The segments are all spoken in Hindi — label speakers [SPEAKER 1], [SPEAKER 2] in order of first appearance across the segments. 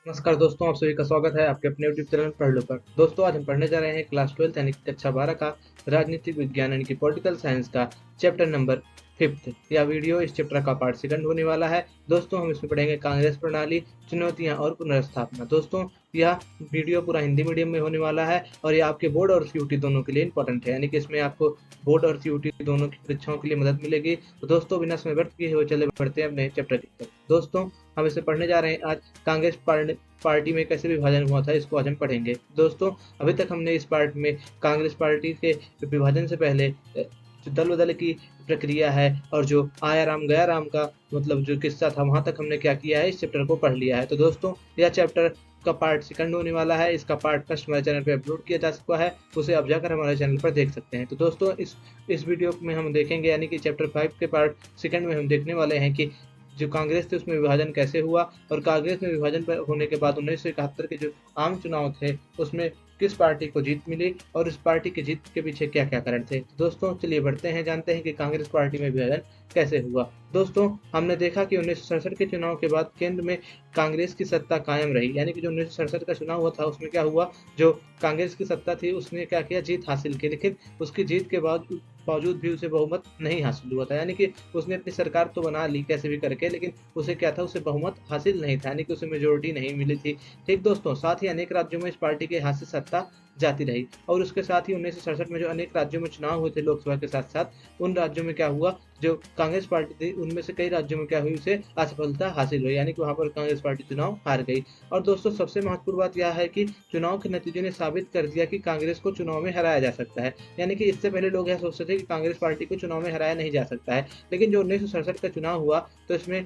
[SPEAKER 1] नमस्कार दोस्तों, आप सभी का स्वागत है आपके अपने यूट्यूब चैनल पढ़ लो पर। दोस्तों, आज हम पढ़ने जा रहे हैं क्लास 12 यानी कि कक्षा 12 का राजनीतिक विज्ञान यानी कि पॉलिटिकल साइंस का चैप्टर नंबर 5। यह वीडियो इस चैप्टर का पार्ट सेकंड होने वाला है। दोस्तों, हम इसमें पढ़ेंगे कांग्रेस प्रणाली, चुनौतियां और पुनर्स्थापना। दोस्तों, यह वीडियो पूरा हिंदी मीडियम में होने वाला है और यह आपके बोर्ड और सीयूटी दोनों के लिए इंपॉर्टेंट है, यानी कि इसमें आपको बोर्ड और सीयूटी दोनों की परीक्षाओं के लिए मदद मिलेगी। तो दोस्तों, बिना समय व्यर्थ किए हुए चले बढ़ते हैं अपने चैप्टर की तरफ। दोस्तों, हम इसे पढ़ने जा रहे हैं आज कांग्रेस पार्टी में कैसे विभाजन हुआ था, इसको आज हम पढ़ेंगे। दोस्तों, अभी तक हमने इस पार्ट में कांग्रेस पार्टी के विभाजन से पहले जो दल बदल की प्रक्रिया है और जो आया राम गया राम का मतलब जो किस्सा था, वहां तक हमने क्या किया है, इस चैप्टर को पढ़ लिया है। तो दोस्तों, यह चैप्टर का पार्ट सेकंड होने वाला है। इसका पार्ट फर्स्ट हमारे चैनल पे अपलोड किया जा चुका है, उसे आप जाकर हमारे चैनल पर देख सकते हैं। तो दोस्तों, इस वीडियो में हम देखेंगे, यानी कि चैप्टर 5 के पार्ट सेकंड में हम देखने वाले हैं कि जो कांग्रेस थी उसमें विभाजन कैसे हुआ और कांग्रेस में विभाजन होने के बाद 1971 के जो आम चुनाव थे उसमें किस पार्टी को जीत मिली और इस पार्टी की जीत के पीछे क्या क्या कारण थे। दोस्तों, चलिए बढ़ते हैं, जानते हैं कि कांग्रेस पार्टी में विभाजन कैसे हुआ। दोस्तों, हमने देखा कि 1967 के चुनाव के बाद केंद्र में कांग्रेस की सत्ता कायम रही, यानी कि जो 1967 का चुनाव हुआ था उसमें क्या हुआ, जो कांग्रेस की सत्ता थी उसने क्या किया, जीत हासिल की, लेकिन उसकी जीत के बावजूद भी उसे बहुमत नहीं हासिल हुआ था। यानी कि उसने अपनी सरकार तो बना ली कैसे भी करके, लेकिन उसे क्या था, उसे बहुमत हासिल नहीं था, यानी कि उसे मेजोरिटी नहीं मिली थी। ठीक दोस्तों, साथ ही अनेक राज्यों में इस पार्टी के हाथ से सत्ता जाती रही और उसके साथ ही 1967 में जो अनेक राज्यों में चुनाव हुए थे लोकसभा के साथ साथ, उन राज्यों में क्या हुआ, जो कांग्रेस पार्टी थी उनमें से कई राज्यों में क्या हुई, उसे असफलता हासिल हुई, यानी कि वहां पर कांग्रेस पार्टी चुनाव हार गई। और दोस्तों, सबसे महत्वपूर्ण बात यह है कि चुनाव के नतीजों ने साबित कर दिया कि कांग्रेस को चुनाव में हराया जा सकता है। यानी कि इससे पहले लोग यह सोचते थे कि कांग्रेस पार्टी को चुनाव में हराया नहीं जा सकता है, लेकिन जो 1967 का चुनाव हुआ तो इसमें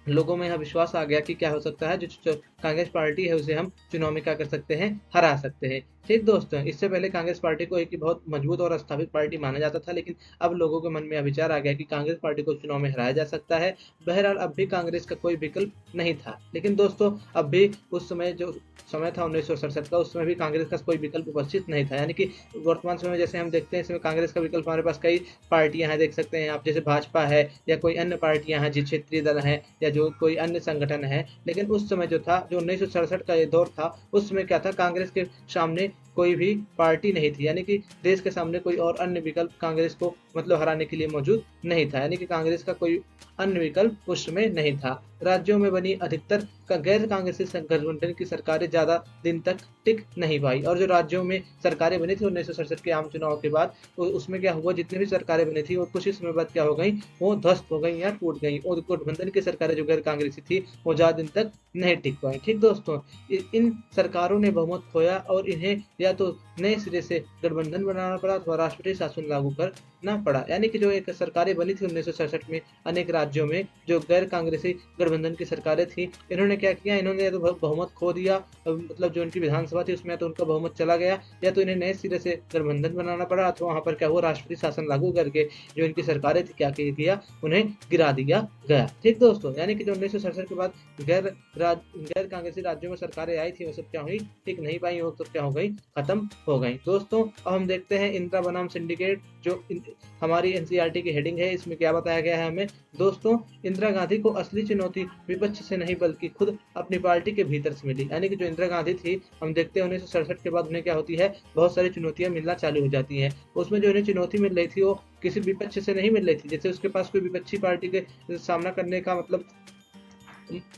[SPEAKER 1] लोगों में यह विश्वास आ गया कि क्या हो सकता है, जो कांग्रेस पार्टी है उसे हम चुनाव में क्या कर सकते हैं, हरा सकते हैं। ठीक दोस्तों, इससे पहले कांग्रेस पार्टी को एक बहुत मजबूत और स्थापित पार्टी माना जाता था, लेकिन अब लोगों के मन में यह विचार आ गया कि कांग्रेस पार्टी को चुनाव में हराया जा सकता है। बहरहाल अब भी कांग्रेस का कोई विकल्प नहीं था, लेकिन दोस्तों अब भी उस समय जो समय था 1967 का, उस समय भी कांग्रेस का कोई विकल्प उपस्थित नहीं था। यानी कि वर्तमान समय में जैसे हम देखते हैं, इसमें कांग्रेस का विकल्प हमारे पास कई पार्टियां हैं, देख सकते हैं आप, जैसे भाजपा है या कोई अन्य पार्टियां हैं, जो क्षेत्रीय दल है या जो कोई अन्य संगठन है। लेकिन उस समय जो था, जो 1967 का ये दौर था, उस समय क्या था, कांग्रेस के सामने कोई भी पार्टी नहीं थी, यानी कि देश के सामने कोई और अन्य विकल्प कांग्रेस को मतलब हराने के लिए मौजूद नहीं था, यानी कि कांग्रेस का कोई अन्य विकल्प उस समय नहीं था। राज्यों में बनी अधिकतर गैर कांग्रेसी गठबंधन की सरकारें ज्यादा दिन तक टिक नहीं पाई और जो राज्यों में सरकारें बनी थी 1967 के आम चुनाव के बाद, उसमें क्या हुआ, जितनी भी सरकारें बनी थी वो कुछ ही समय बाद क्या हो गई, वो ध्वस्त हो गई या टूट गई और गठबंधन की सरकारें जो गैर कांग्रेसी थी वो ज्यादा दिन तक नहीं टिक पाई। ठीक दोस्तों, इन सरकारों ने बहुमत खोया और इन्हें या तो नए सिरे से गठबंधन बनाना पड़ा अथवा राष्ट्रपति शासन लागू करना पड़ा। यानी कि जो एक सरकारें बनी थी 1967 में अनेक राज्यों में, जो गैर कांग्रेसी गठबंधन की सरकारें थी, इन्होंने क्या किया, इन्होंने तो बहुमत खो दिया, मतलब जो इनकी विधानसभा थी उसमें तो उनका बहुमत चला गया, या तो इन्हें नए सिरे से गठबंधन बनाना पड़ा अथवा वहां पर क्या हुआ, राष्ट्रपति शासन लागू करके जो इनकी सरकारें थी क्या किया, उन्हें गिरा दिया गया। ठीक दोस्तों, यानी कि जो 1967 के बाद गैर कांग्रेसी राज्यों में सरकारें आई थी वो सब क्या हुई, टिक नहीं पाई, वो सब क्या हो गई, खत्म हो गई। दोस्तों, अब हम देखते हैं इंदिरा बनाम सिंडिकेट, जो हमारी एनसीईआरटी की हेडिंग है, इसमें क्या बताया गया है हमें। दोस्तों, इंदिरा गांधी को असली चुनौती विपक्ष से नहीं बल्कि खुद अपनी पार्टी के भीतर से मिली। यानी कि जो इंदिरा गांधी थी, हम देखते हैं 1967 के बाद उन्हें क्या होती है, बहुत सारी चुनौतियां मिलना चालू हो जाती हैं। उसमें जो इन्हें चुनौती मिल रही थी वो किसी विपक्ष से नहीं मिल रही थी, जैसे उसके पास कोई विपक्षी पार्टी के सामना करने का मतलब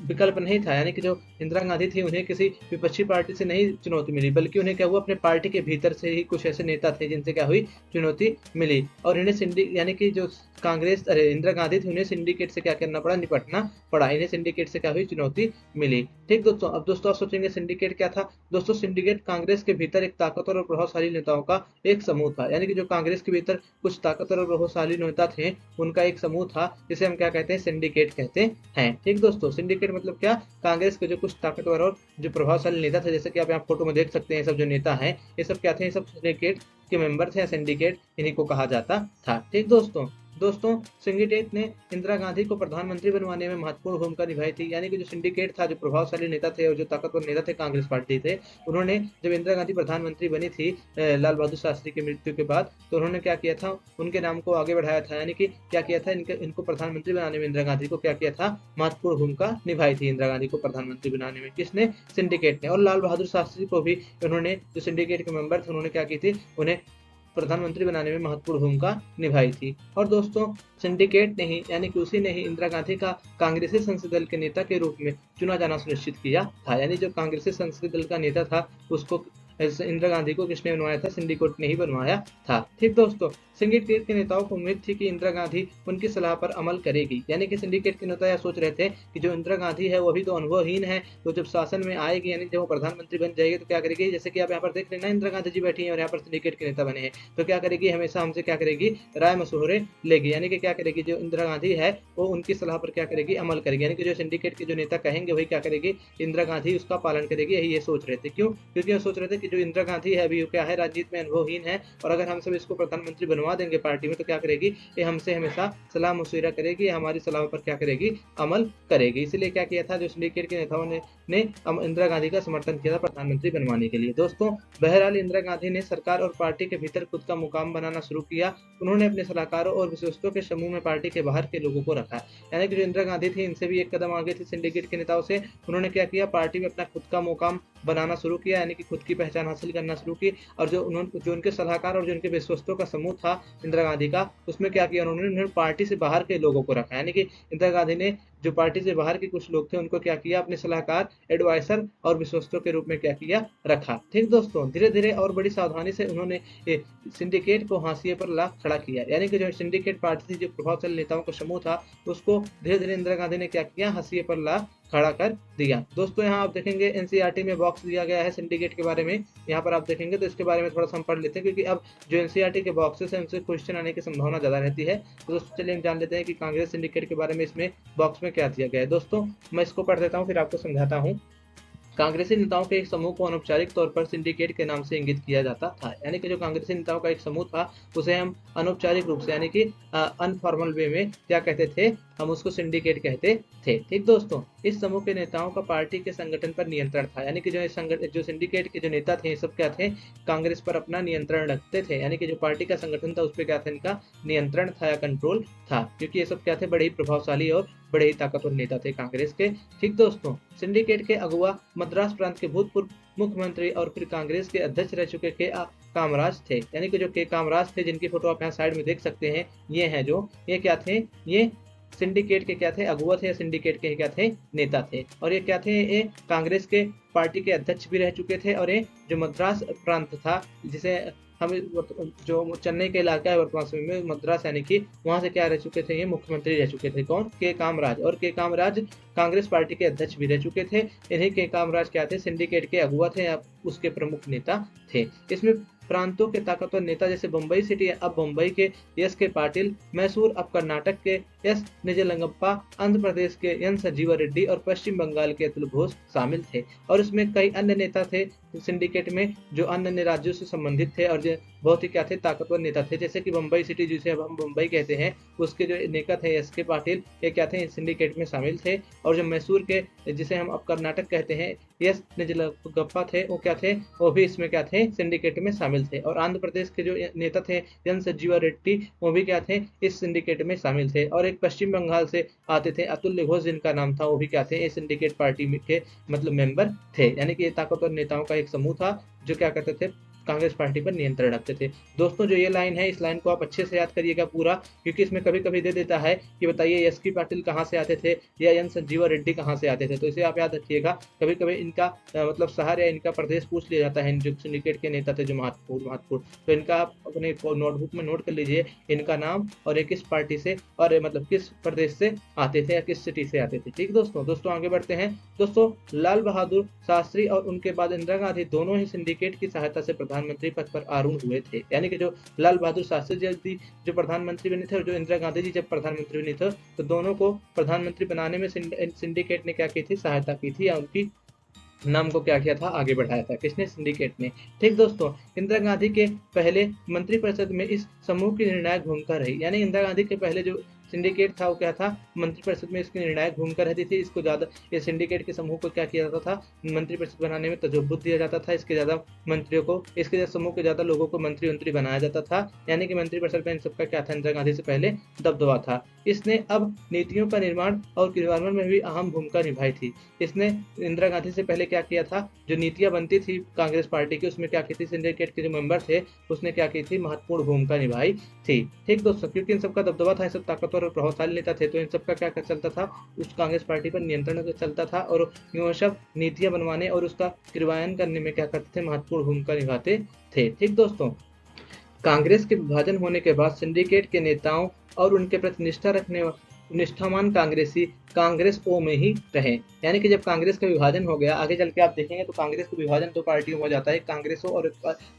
[SPEAKER 1] विकल्प नहीं था। यानी कि जो इंदिरा गांधी थी उन्हें किसी विपक्षी पार्टी से नहीं चुनौती मिली, बल्कि उन्हें क्या हुआ, अपने पार्टी के भीतर से ही कुछ ऐसे नेता थे जिनसे क्या हुई, चुनौती मिली और इन्हें यानी कि जो इंदिरा गांधी थी उन्हें सिंडिकेट से क्या करना पड़ा, निपटना पड़ा, इन्हें सिंडिकेट से क्या हुई, चुनौती मिली। ठीक दोस्तों, अब दोस्तों आप सोचेंगे सिंडिकेट क्या था। दोस्तों, सिंडिकेट कांग्रेस के भीतर एक ताकतवर और प्रभावशाली नेताओं का एक समूह था। यानी कि जो कांग्रेस के भीतर कुछ ताकतवर और प्रभावशाली नेता थे उनका एक समूह था, जिसे हम क्या कहते हैं, सिंडिकेट कहते हैं। ठीक दोस्तों, सिंडिकेट मतलब क्या, कांग्रेस के जो कुछ ताकतवर और जो प्रभावशाली नेता थे, जैसे कि आप यहाँ फोटो में देख सकते हैं, सब जो नेता हैं ये सब क्या थे, ये सब सिंडिकेट के मेंबर थे, सिंडिकेट इन्हीं को कहा जाता था। ठीक दोस्तों, दोस्तों सिंडिकेट ने इंदिरा गांधी को प्रधानमंत्री बनवाने में महत्वपूर्ण भूमिका निभाई थी। यानी कि जो सिंडिकेट था, जो प्रभावशाली नेता थे और जो ताकतवर नेता थे कांग्रेस पार्टी थे, उन्होंने जब इंदिरा गांधी प्रधानमंत्री बनी थी लाल बहादुर शास्त्री की मृत्यु के बाद, तो उन्होंने क्या किया था, उनके नाम को आगे बढ़ाया था। यानी कि क्या किया था, इनको प्रधानमंत्री बनाने में इंदिरा गांधी को क्या किया था, महत्वपूर्ण भूमिका निभाई थी इंदिरा गांधी को प्रधानमंत्री बनाने में। किसने? सिंडिकेट ने। और लाल बहादुर शास्त्री को भी उन्होंने, जो सिंडिकेट के मेंबर थे, उन्होंने क्या की थी, उन्हें प्रधानमंत्री बनाने में महत्वपूर्ण भूमिका निभाई थी। और दोस्तों सिंडिकेट ने ही, यानी कि उसी ने ही इंदिरा गांधी का कांग्रेसी संसदीय दल के नेता के रूप में चुना जाना सुनिश्चित किया था। यानी जो कांग्रेसी संसदीय दल का नेता था, उसको इंदिरा गांधी को किसने बनवाया था? सिंडिकेट ने ही बनवाया था। ठीक दोस्तों, सिंडिकेट के नेताओं को उम्मीद थी कि इंदिरा गांधी उनकी सलाह पर अमल करेगी। यानी कि सिंडिकेट के नेता यह सोच रहे थे कि जो इंदिरा गांधी है वो अभी तो अनुभवहीन है, तो जब शासन में आएगी, यानी जब वो प्रधानमंत्री बन जाएगी, तो क्या करेगी, जैसे कि आप यहाँ पर देख रहे हैं ना, इंदिरा गांधी जी बैठी हैं और यहाँ पर सिंडिकेट के नेता बने हैं, तो क्या करेगी, हमेशा हमसे क्या करेगी, राय मशवरे लेगी। यानी कि क्या करेगी, जो इंदिरा गांधी है वो उनकी सलाह पर क्या करेगी, अमल करेगी। यानी कि जो सिंडिकेट के जो नेता कहेंगे वही क्या करेगी, इंदिरा गांधी उसका पालन करेगी। यही ये सोच रहे थे। क्यों? क्योंकि ये सोच रहे थे कि जो इंदिरा गांधी है अभी क्या है, राजनीति में अनुभवहीन है, और अगर हम सब इसको प्रधानमंत्री बनवा देंगे पार्टी में, तो क्या करेगी, ये हमसे हमेशा सलाह मशविरा करेगी, हमारी सलाह पर क्या करेगी, अमल करेगी। इसलिए क्या किया था, जो सिंडिकेट के नेताओं ने इंदिरा गांधी का समर्थन किया था प्रधानमंत्री बनवाने के लिए। दोस्तों बहरहाल इंदिरा गांधी ने सरकार और पार्टी के भीतर खुद का मुकाम बनाना शुरू किया। उन्होंने अपने सलाहकारों और विशेषज्ञों के समूह में पार्टी के बाहर के लोगों को रखा। यानी कि जो इंदिरा गांधी थी, इनसे भी एक कदम आगे थी सिंडिकेट के नेताओं से। उन्होंने क्या किया, पार्टी में अपना खुद का मुकाम बनाना शुरू किया, यानी कि खुद की पहचान हासिल करना शुरू की। और जो उनके सलाहकार और जो उनके विश्वस्तों का समूह था इंदिरा गांधी का, उसमें क्या किया, उन्होंने पार्टी से बाहर के लोगों को रखा। यानी कि इंदिरा गांधी ने जो पार्टी से बाहर के कुछ लोग थे उनको क्या किया, अपने सलाहकार, एडवाइजर और विश्वस्तों के रूप में क्या किया, रखा। ठीक दोस्तों, धीरे धीरे और बड़ी सावधानी से उन्होंने सिंडिकेट को हाशिए पर ला खड़ा किया। यानी कि जो सिंडिकेट पार्टी थी, जो प्रभावशाली नेताओं का समूह था, उसको धीरे धीरे इंदिरा गांधी ने क्या किया, हाशिए पर ला खड़ा कर दिया। दोस्तों यहाँ आप देखेंगे एनसीईआरटी में बॉक्स दिया गया है सिंडिकेट के बारे में। यहाँ पर आप देखेंगे तो इसके बारे में थोड़ा सा हम पढ़ लेते हैं, क्योंकि अब जो एनसीईआरटी के बॉक्सेस हैं उनसे क्वेश्चन आने की संभावना ज्यादा रहती है। तो दोस्तों चलिए हम जान लेते हैं कि कांग्रेस सिंडिकेट के बारे में इसमें बॉक्स में क्या दिया गया है। दोस्तों मैं इसको पढ़ देता हूँ, फिर आपको समझाता हूँ। कांग्रेसी नेताओं के एक समूह को अनौपचारिक तौर पर सिंडिकेट के नाम से इंगित किया जाता था। यानी कि जो कांग्रेसी नेताओं का एक समूह था, उसे हम अनौपचारिक रूप से, यानी कि अनफॉर्मल वे में क्या कहते थे, हम उसको सिंडिकेट कहते थे। ठीक दोस्तों, इस समूह के नेताओं का पार्टी के संगठन पर नियंत्रण था। यानी कि जो सिंडिकेट के जो नेता थे, सब क्या थे, कांग्रेस पर अपना नियंत्रण रखते थे। यानी कि जो पार्टी का संगठन था उस पर क्या था, इनका नियंत्रण था या कंट्रोल था, क्योंकि ये सब क्या थे, बड़े ही प्रभावशाली और बड़े ही ताकतवर नेता थे कांग्रेस के। ठीक दोस्तों, सिंडिकेट के अगुवा मद्रास प्रांत के भूतपूर्व मुख्यमंत्री और फिर कांग्रेस के अध्यक्ष रह चुके के कामराज थे। यानी कि जो के कामराज थे, जिनकी फोटो आप यहाँ साइड में देख सकते हैं, ये हैं जो, ये क्या थे, ये सिंडिकेट के क्या थे, अगुवा थे, या सिंडिकेट के क्या थे, नेता थे। और ये क्या थे, ये कांग्रेस के पार्टी के अध्यक्ष भी रह चुके थे। और ये जो मद्रास प्रांत था, जिसे हम जो चेन्नई का इलाका है वर्तमान समय में, मद्रास, यानी कि वहां से क्या रह चुके थे, ये मुख्यमंत्री रह चुके थे। कौन? के कामराज। और के कामराज कांग्रेस पार्टी के अध्यक्ष भी रह चुके थे। इन्हीं के कामराज क्या थे, सिंडिकेट के अगुवा थे या उसके प्रमुख नेता थे। इसमें प्रांतों के ताकतवर नेता जैसे बम्बई सिटी, अब बम्बई के एस के पाटिल, मैसूर अब कर्नाटक के एस निजलंगप्पा, आंध्र प्रदेश के एन संजीवा रेड्डी और पश्चिम बंगाल के अतुल घोष शामिल थे। और इसमें कई अन्य नेता थे सिंडिकेट में, जो अन्य राज्यों से संबंधित थे और जो बहुत ही क्या थे, ताकतवर नेता थे। जैसे कि बम्बई सिटी, जिसे अब हम बम्बई कहते हैं, उसके जो नेता थे एस के पाटिल, ये क्या थे, सिंडिकेट में शामिल थे। और जो मैसूर के, जिसे हम अब कर्नाटक कहते हैं, एस निजलंगप्पा थे, वो क्या थे, वो भी इसमें क्या थे, सिंडिकेट में शामिल थे। और आंध्र प्रदेश के जो नेता थे एन संजीवा रेड्डी, वो भी क्या थे, इस सिंडिकेट में शामिल थे। और एक पश्चिम बंगाल से आते थे अतुल घोष, जिनका नाम था, वो भी क्या थे, इस सिंडिकेट पार्टी के मतलब मेंबर थे। यानी कि ये ताकतवर नेताओं का एक समूह था जो क्या करते थे, कांग्रेस पार्टी पर नियंत्रण रखते थे। दोस्तों जो ये लाइन है, इस लाइन को आप अच्छे से याद करिएगा पूरा, क्योंकि इसमें कभी कभी दे देता है कि बताइए एस के पाटिल कहाँ से आते थे या एन संजीवा रेड्डी कहाँ से आते थे। तो इसे आप याद रखिएगा। कभी कभी इनका मतलब शहर या इनका प्रदेश पूछ लिया जाता है, जो सिंडिकेट के नेता थे, जो महत्वपूर्ण, तो इनका आप अपने नोटबुक में नोट कर लीजिए, इनका नाम और ये किस पार्टी से और मतलब किस प्रदेश से आते थे या किस सिटी से आते थे। ठीक दोस्तों आगे बढ़ते हैं। दोस्तों लाल बहादुर शास्त्री और उनके बाद इंदिरा गांधी दोनों ही सिंडिकेट की सहायता से प्रधानमंत्री पद पर आरूढ़ हुए थे। यानी कि जो लाल बहादुर शास्त्री जी जो प्रधानमंत्री बने थे और जो इंदिरा गांधी जी जब प्रधानमंत्री बनी थे, तो दोनों को प्रधानमंत्री बनाने में सिंडिकेट ने क्या की थी, सहायता की थी या उनकी नाम को क्या किया था, आगे बढ़ाया था। किसने? सिंडिकेट ने। ठीक दोस्तों, इंदिरा गांधी के पहले मंत्रिपरिषद में इस समूह की निर्णायक भूमिका रही। यानी इंदिरा गांधी के पहले जो सिंडिकेट था वो क्या था, मंत्रिपरिषद में इसकी निर्णायक भूमिका रहती थी। इसको ज्यादा, ये सिंडिकेट के समूह को क्या किया जाता था, मंत्रिपरिषद बनाने में तजुर्बुत दिया जाता था। इसके ज्यादा मंत्रियों को, इसके समूह के ज्यादा लोगों को मंत्री बनाया जाता था। यानी कि मंत्रिपरिषद में इन सबका क्या था, इंदिरा गांधी से पहले दबदबा था। इसने अब नीतियों का निर्माण और क्रियान्वयन में भी अहम भूमिका निभाई थी। इसने इंदिरा गांधी से पहले क्या किया था, जो नीतियां बनती थी कांग्रेस पार्टी की, उसमें क्या की थी, सिंडिकेट के जो मेंबर थे उसने क्या की थी, महत्वपूर्ण भूमिका निभाई थी। ठीक दोस्तों, क्योंकि इन सबका दबदबा था, सब ताकतवर और प्रभावशाली नेता थे, तो इन सबका क्या चलता था, उस कांग्रेस पार्टी पर नियंत्रण चलता था और यूं सब नीतियां बनवाने और उसका क्रियान्वयन करने में क्या करते थे, महत्वपूर्ण भूमिका निभाते थे। ठीक दोस्तों, कांग्रेस के विभाजन होने के बाद सिंडिकेट के नेताओं और उनके प्रति निष्ठा रखने निष्ठावान कांग्रेसी कांग्रेस ओ में ही रहे। यानी कि जब कांग्रेस का विभाजन हो गया, आगे चल के आप देखेंगे तो कांग्रेस का विभाजन दो पार्टियों में हो जाता है, एक कांग्रेस ओ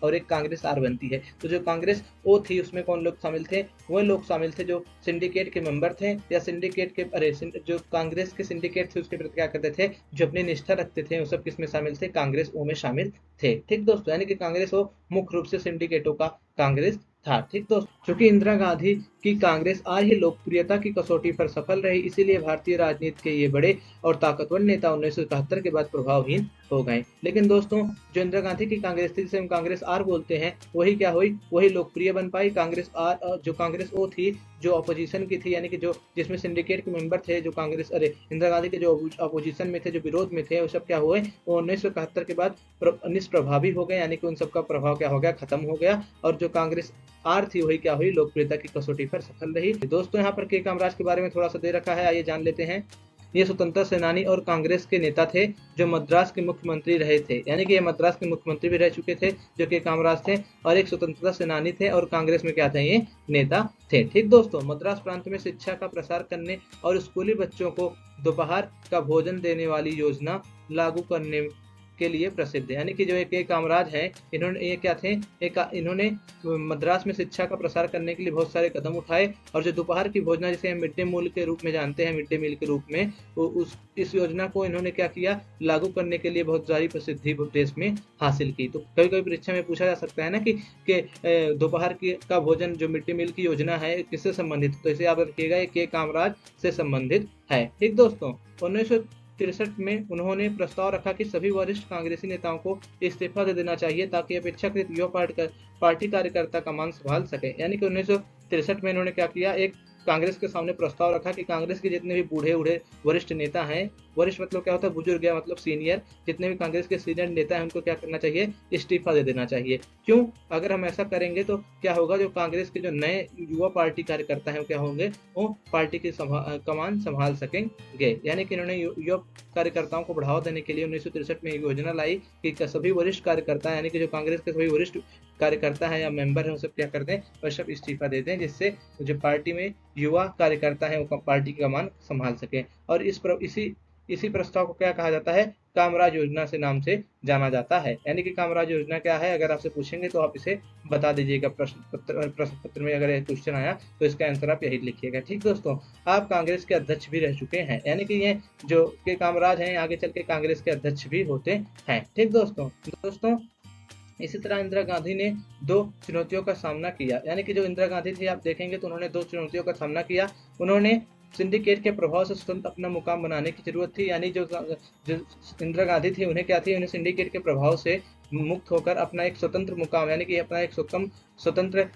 [SPEAKER 1] और एक कांग्रेस आर बनती है। तो जो कांग्रेस ओ थी उसमें कौन लोग शामिल थे, वो लोग शामिल थे जो सिंडिकेट के मेंबर थे या सिंडिकेट के जो कांग्रेस के सिंडिकेट थे उसके प्रति क्या करते थे, जो अपनी निष्ठा रखते थे, वो सब किस में शामिल थे, कांग्रेस ओ में शामिल थे। ठीक दोस्तों, यानी कि कांग्रेस ओ मुख्य रूप से सिंडिकेटों का कांग्रेस था। ठीक दोस्तों, चूंकि इंदिरा गांधी की कांग्रेस आज ही लोकप्रियता की कसौटी पर सफल रही, इसीलिए भारतीय राजनीति के ये बड़े और ताकतवर नेता 1971 के बाद प्रभावहीन हो गए। लेकिन दोस्तों, जो इंदिरा गांधी की कांग्रेस थी, जिसे हम कांग्रेस आर बोलते हैं, वही क्या हुई, वही लोकप्रिय बन पाई। कांग्रेस आर, जो कांग्रेस ओ थी, जो अपोजिशन की थी, यानी कि जो जिसमें सिंडिकेट के मेंबर थे, जो कांग्रेस इंदिरा गांधी के जो अपोजिशन में थे, जो विरोध में थे, वो सब क्या हुए, वो 1971 के बाद निष्प्रभावी हो गए। यानी कि उन सबका प्रभाव क्या हो गया, खत्म हो गया। और जो कांग्रेस आर थी वही क्या हुई, लोकप्रियता की कसौटी पर सफल रही। दोस्तों, यहाँ पर के कामराज के बारे में थोड़ा सा दे रखा है, आइए जान लेते हैं। ये स्वतंत्रता सेनानी और कांग्रेस के नेता थे जो मद्रास के मुख्यमंत्री रहे थे। यानी कि ये मद्रास के मुख्यमंत्री भी रह चुके थे जो के कामराज थे, और एक स्वतंत्रता सेनानी थे और कांग्रेस में क्या थे, ये नेता थे। ठीक दोस्तों, मद्रास प्रांत में शिक्षा का प्रसार करने और स्कूली बच्चों को दोपहर का भोजन देने वाली योजना लागू करने के लिए प्रसिद्ध है। यानी कि जो एक कामराज हैं, इन्होंने ये क्या थे, इन्होंने मद्रास में शिक्षा का प्रसार करने के लिए बहुत सारे कदम उठाए, और जो दोपहर की भोजना जिसे हम मिड डे मील के रूप में जानते हैं, मिड डे मील के रूप में, तो इस योजना को इन्होंने क्या किया, लागू करने के लिए बहुत सारी प्रसिद्धि देश में हासिल की। तो कभी कभी परीक्षा में पूछा जा सकता है ना कि दोपहर का भोजन जो मिड डे मील की योजना है किससे संबंधित, तो इसे याद रखिएगा, ये के कामराज से संबंधित है। ठीक दोस्तों, 1963 में उन्होंने प्रस्ताव रखा कि सभी वरिष्ठ कांग्रेसी नेताओं को इस्तीफा दे देना चाहिए ताकि अपेक्षाकृत युवा पार्टी कार्यकर्ता का मान संभाल सके। यानी कि 1963 में इन्होंने क्या किया, एक कांग्रेस के सामने प्रस्ताव रखा कि कांग्रेस के जितने भी बूढ़े वरिष्ठ नेता हैं, वरिष्ठ मतलब क्या होता है, बुजुर्ग या मतलब सीनियर, जितने भी कांग्रेस के सीनियर नेता हैं उनको क्या करना चाहिए, इस्तीफा दे देना चाहिए। क्यों? अगर हम ऐसा करेंगे तो क्या होगा, जो कांग्रेस के जो नए युवा पार्टी कार्यकर्ता हैं क्या होंगे, वो पार्टी की कमान संभाल सकेंगे। यानी कि इन्होंने युवा कार्यकर्ताओं को बढ़ावा देने के लिए 1963 में योजना लाई कि सभी वरिष्ठ कार्यकर्ता, यानी कि जो कांग्रेस के सभी वरिष्ठ कार्यकर्ता हैं या मेंबर हैं, वो सब क्या कर दें, वह सब इस्तीफा दे दें, जिससे जो पार्टी में युवा कार्यकर्ता हैं वो पार्टी की कमान संभाल सके। और इसी प्रस्ताव को क्या कहा जाता है, कामराज योजना से नाम से जाना जाता है। यानी कि कामराज योजना क्या है, अगर आपसे पूछेंगे तो आप इसे बता दीजिएगा, प्रश्न पत्र में अगर क्वेश्चन आया तो इसका आंसर आप यही लिखिएगा। ठीक दोस्तों, आप कांग्रेस के अध्यक्ष भी रह चुके हैं, यानी कि ये जो के कामराज हैं आगे चल के कांग्रेस के अध्यक्ष भी होते हैं। ठीक दोस्तों, इसी तरह इंदिरा गांधी ने दो चुनौतियों का सामना किया। यानी कि जो इंदिरा गांधी थी, आप देखेंगे तो उन्होंने दो चुनौतियों का सामना किया। उन्होंने सिंडिकेट के प्रभाव से स्वतंत्र अपना मुकाम बनाने की जरूरत थी। यानी जो इंदिरा गांधी थी, उन्हें क्या थी, उन्हें सिंडिकेट के प्रभाव से मुक्त होकर अपना एक स्वतंत्र मुकाम, यानी कि अपना एक स्वतंत्र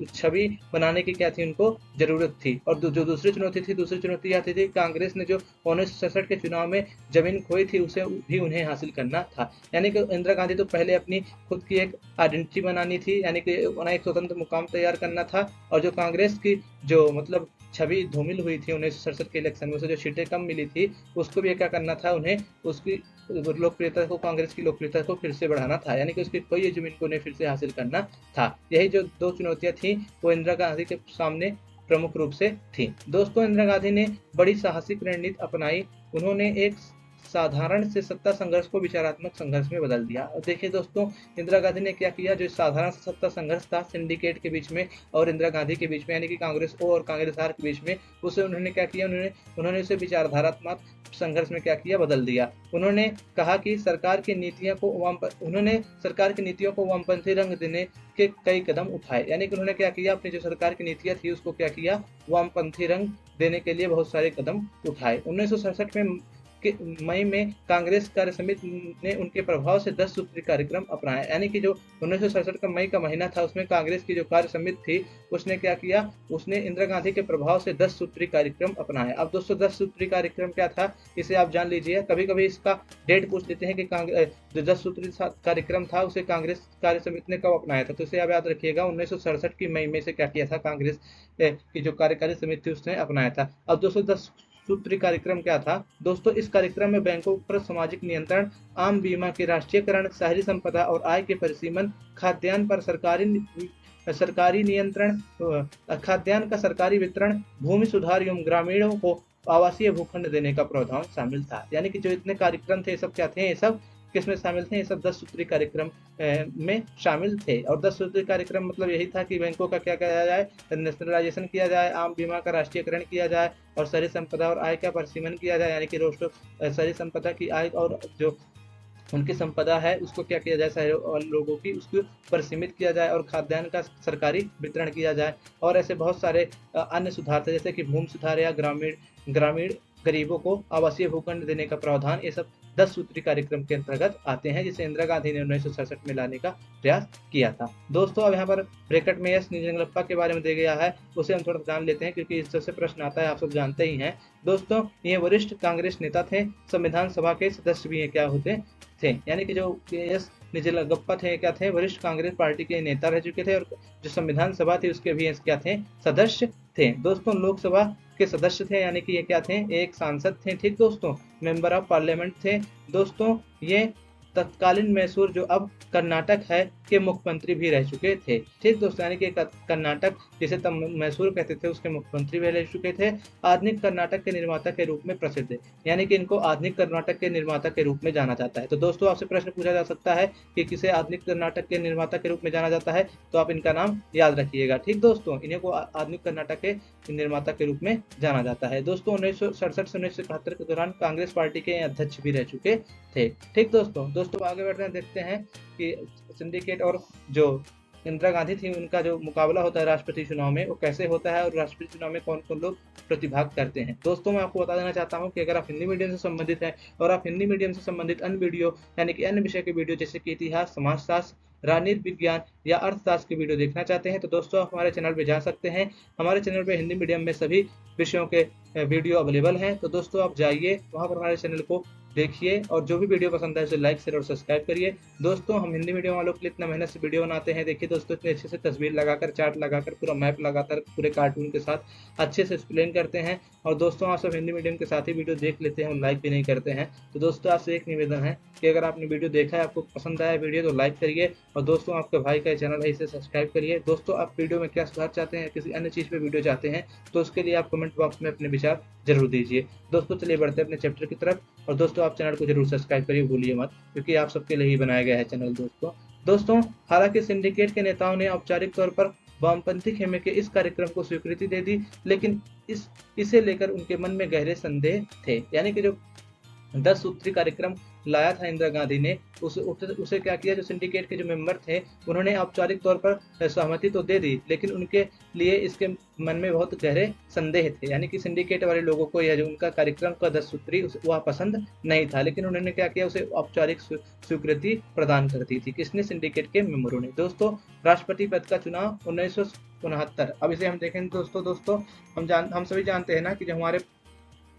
[SPEAKER 1] छवि बनाने की क्या थी, उनको जरूरत थी। और जो दूसरी चुनौती यह थी, कांग्रेस ने जो 1967 के चुनाव में जमीन खोई थी उसे भी उन्हें हासिल करना था। यानी कि इंदिरा गांधी तो पहले अपनी खुद की एक आइडेंटिटी बनानी थी, यानी कि उन्हें एक स्वतंत्र मुकाम तैयार करना था। और जो कांग्रेस की जो मतलब छवि धूमिल हुई थी 1967 के इलेक्शन में, उसे जो सीटें कम मिली थी, उसको भी क्या करना था, उन्हें उसकी लोकप्रियता को, कांग्रेस की लोकप्रियता को फिर से बढ़ाना था। यानी कि उसकी कोई जमीन को उन्हें फिर से हासिल करना था। यही जो दो चुनौतियां थी वो इंदिरा गांधी के सामने प्रमुख रूप से थी। दोस्तों, इंदिरा गांधी ने बड़ी साहसिक रणनीति अपनाई। उन्होंने एक साधारण से सत्ता संघर्ष को विचारात्मक संघर्ष में बदल दिया। और देखिए दोस्तों, इंदिरा गांधी ने क्या किया, जो साधारण से सत्ता संघर्ष था सिंडिकेट के बीच में और इंदिरा गांधी के बीच में, यानी कि कांग्रेस ओ और कांग्रेस आर के बीच में, उसे उन्होंने क्या किया, उन्होंने उसे विचारधारात्मक संघर्ष में क्या किया, बदल दिया। उन्होंने कहा कि सरकार की नीतियों को वामपंथी रंग देने के कई कदम उठाए, यानी कि उन्होंने क्या किया, अपनी जो सरकार की नीतियां थी उसको क्या किया, वामपंथी रंग देने के लिए बहुत सारे कदम उठाए। 1967 में मई में कांग्रेस कार्य समिति ने उनके प्रभाव से 10 सूत्री कार्यक्रम अपनाया, यानी कि जो 1967 का मई का महीना था उसमें कांग्रेस की जो कार्य समिति थी उसने क्या किया, उसने इंदिरा गांधी के प्रभाव से 10 सूत्री कार्यक्रम अपनाया। अब दोस्तों 10 सूत्री कार्यक्रम क्या था, इसे आप जान लीजिए। कभी कभी इसका डेट पूछ लेते हैं कि जो 10 सूत्री कार्यक्रम था उसे कांग्रेस कार्य समिति ने कब अपनाया था, तो इसे आप याद रखिएगा 1967 की मई में से क्या किया था, कांग्रेस की जो कार्यकारी समिति थी उसने अपनाया था। अब दोस्तों 10 सूत्री कार्यक्रम क्या था दोस्तों, इस कार्यक्रम में बैंकों पर सामाजिक नियंत्रण, आम बीमा के राष्ट्रीयकरण, शहरी संपदा और आय के परिसीमन, खाद्यान्न पर सरकारी नियंत्रण, खाद्यान्न का सरकारी वितरण, भूमि सुधार एवं ग्रामीणों को आवासीय भूखंड देने का प्रावधान शामिल था। यानी कि जो इतने कार्यक्रम थे, ये सब क्या थे, ये सब किसमें शामिल थे, ये सब 10 सूत्री कार्यक्रम में शामिल थे। और 10 सूत्री कार्यक्रम मतलब यही था कि बैंकों का क्या किया जाए, नेशनलाइजेशन किया जाए, आम बीमा का राष्ट्रीयकरण किया जाए और शहरी संपदा और आय का परिसीमन किया जाए, यानी कि शहरी संपदा की आय और जो उनकी संपदा है उसको क्या किया जाए, शहरी लोगों की उसको परिसीमित किया जाए और खाद्यान्न का सरकारी वितरण किया जाए। और ऐसे बहुत सारे अन्य सुधार थे, जैसे कि भूमि सुधार या ग्रामीण गरीबों को आवासीय भूखंड देने का प्रावधान, ये सब 10 सूत्री कार्यक्रम के अंतर्गत आते हैं, जिसे इंदिरा गांधी ने 1967 में लाने का प्रयास किया था। दोस्तों अब यहाँ पर ब्रैकेट में एस निजंगलप्पा के बारे में दिया गया है, उसे हम थोड़ा जान लेते हैं क्योंकि इससे प्रश्न आता है, आप सब जानते ही हैं। दोस्तों ये वरिष्ठ कांग्रेस नेता थे, संविधान सभा के सदस्य भी क्या होते थे, यानी कि जो एस निजंगलप्पा थे क्या थे, वरिष्ठ कांग्रेस पार्टी के नेता रह चुके थे और जो संविधान सभा थी उसके भी क्या थे, सदस्य थे। दोस्तों लोकसभा के सदस्य थे, यानी कि ये क्या थे, एक सांसद थे, ठीक दोस्तों, मेंबर ऑफ पार्लियामेंट थे। दोस्तों ये तत्कालीन मैसूर जो अब कर्नाटक है के मुख्यमंत्री भी रह चुके थे, ठीक दोस्तों, यानी कि कर्नाटक जिसे तब मैसूर कहते थे उसके मुख्यमंत्री भी रह चुके थे। आधुनिक कर्नाटक के निर्माता के रूप में प्रसिद्ध है, यानी कि इनको आधुनिक कर्नाटक के निर्माता के रूप में जाना जाता है। तो दोस्तों आपसे प्रश्न पूछा जा सकता है कि किसे आधुनिक कर्नाटक के निर्माता के रूप में जाना जाता है, तो आप इनका नाम याद रखिएगा, ठीक दोस्तों, इन्हें को आधुनिक कर्नाटक के निर्माता के रूप में जाना जाता है। दोस्तों 1967 से 1971 के दौरान कांग्रेस पार्टी के अध्यक्ष भी रह चुके थे, ठीक दोस्तों आगे बढ़ते हैं, देखते हैं कि सिंडिकेट और जो इंदिरा गांधी थी उनका जो मुकाबला होता है राष्ट्रपति चुनाव में वो कैसे होता है और राष्ट्रपति चुनाव में कौन कौन लोग प्रतिभाग करते हैं। दोस्तों मैं आपको बता देना चाहता हूं कि अगर आप हिंदी मीडियम से संबंधित हैं और आप हिंदी मीडियम से संबंधित अन्य वीडियो यानी कि अन्य विषय के वीडियो जैसे कि इतिहास, समाजशास्त्र, राजनीति विज्ञान या अर्थशास्त्र की वीडियो देखना चाहते हैं तो दोस्तों आप हमारे चैनल पे जा सकते हैं। हमारे चैनल पे हिंदी मीडियम में सभी विषयों के वीडियो अवेलेबल हैं, तो दोस्तों आप जाइए वहां पर हमारे चैनल को देखिए और जो भी वीडियो पसंद है उसे लाइक शेयर और सब्सक्राइब करिए। दोस्तों हम हिंदी मीडियम वालों के लिए इतना मेहनत से वीडियो बनाते हैं, देखिए दोस्तों इतने अच्छे से तस्वीर लगाकर, चार्ट लगाकर, पूरा मैप लगाकर, पूरे कार्टून के साथ अच्छे से एक्सप्लेन करते हैं। और दोस्तों आप सब हिंदी मीडियम के साथ ही वीडियो देख लेते हैं और लाइक भी नहीं करते हैं, तो दोस्तों आपसे एक निवेदन है कि अगर आपने वीडियो देखा है, आपको पसंद आया वीडियो तो लाइक करिए और दोस्तों आपके भाई का चैनल है इसे सब्सक्राइब करिए। दोस्तों आप वीडियो में क्या सुधार चाहते हैं, किसी अन्य चीज़ पे वीडियो चाहते हैं तो उसके लिए आप कमेंट बॉक्स में अपने विचार जरूर दीजिए। दोस्तों चलिए बढ़ते हैं अपने चैप्टर की तरफ और दोस्तों आप चैनल को जरूर सब्सक्राइब करिए, भूलिए मत, क्योंकि आप सबके लिए ही बनाया गया है चैनल। दोस्तों हालांकि सिंडिकेट के नेताओं ने औपचारिक तौर पर वामपंथी खेमे के इस कार्यक्रम को स्वीकृति दे दी, लेकिन इसे लेकर उनके मन में गहरे संदेह थे। यानी कि जो 10 सूत्री कार्यक्रम लाया था इंदिरा गांधी ने, उसे क्या किया, जो सिंडिकेट के जो मेंबर थे उन्होंने औपचारिक तौर पर सहमति तो दे दी, लेकिन उनके लिए इसके मन में बहुत गहरे संदेह थे। यानी कि सिंडिकेट वाले लोगों को यह जो उनका कार्यक्रम का 10 सूत्री वह पसंद नहीं था, लेकिन उन्होंने क्या किया, उसे औपचारिक स्वीकृति प्रदान कर दी थी। किसने, सिंडिकेट के मेंबरों ने। दोस्तों राष्ट्रपति पद का चुनाव 1969। अब इसे हम देखें दोस्तों हम सभी जानते हैं ना कि जो हमारे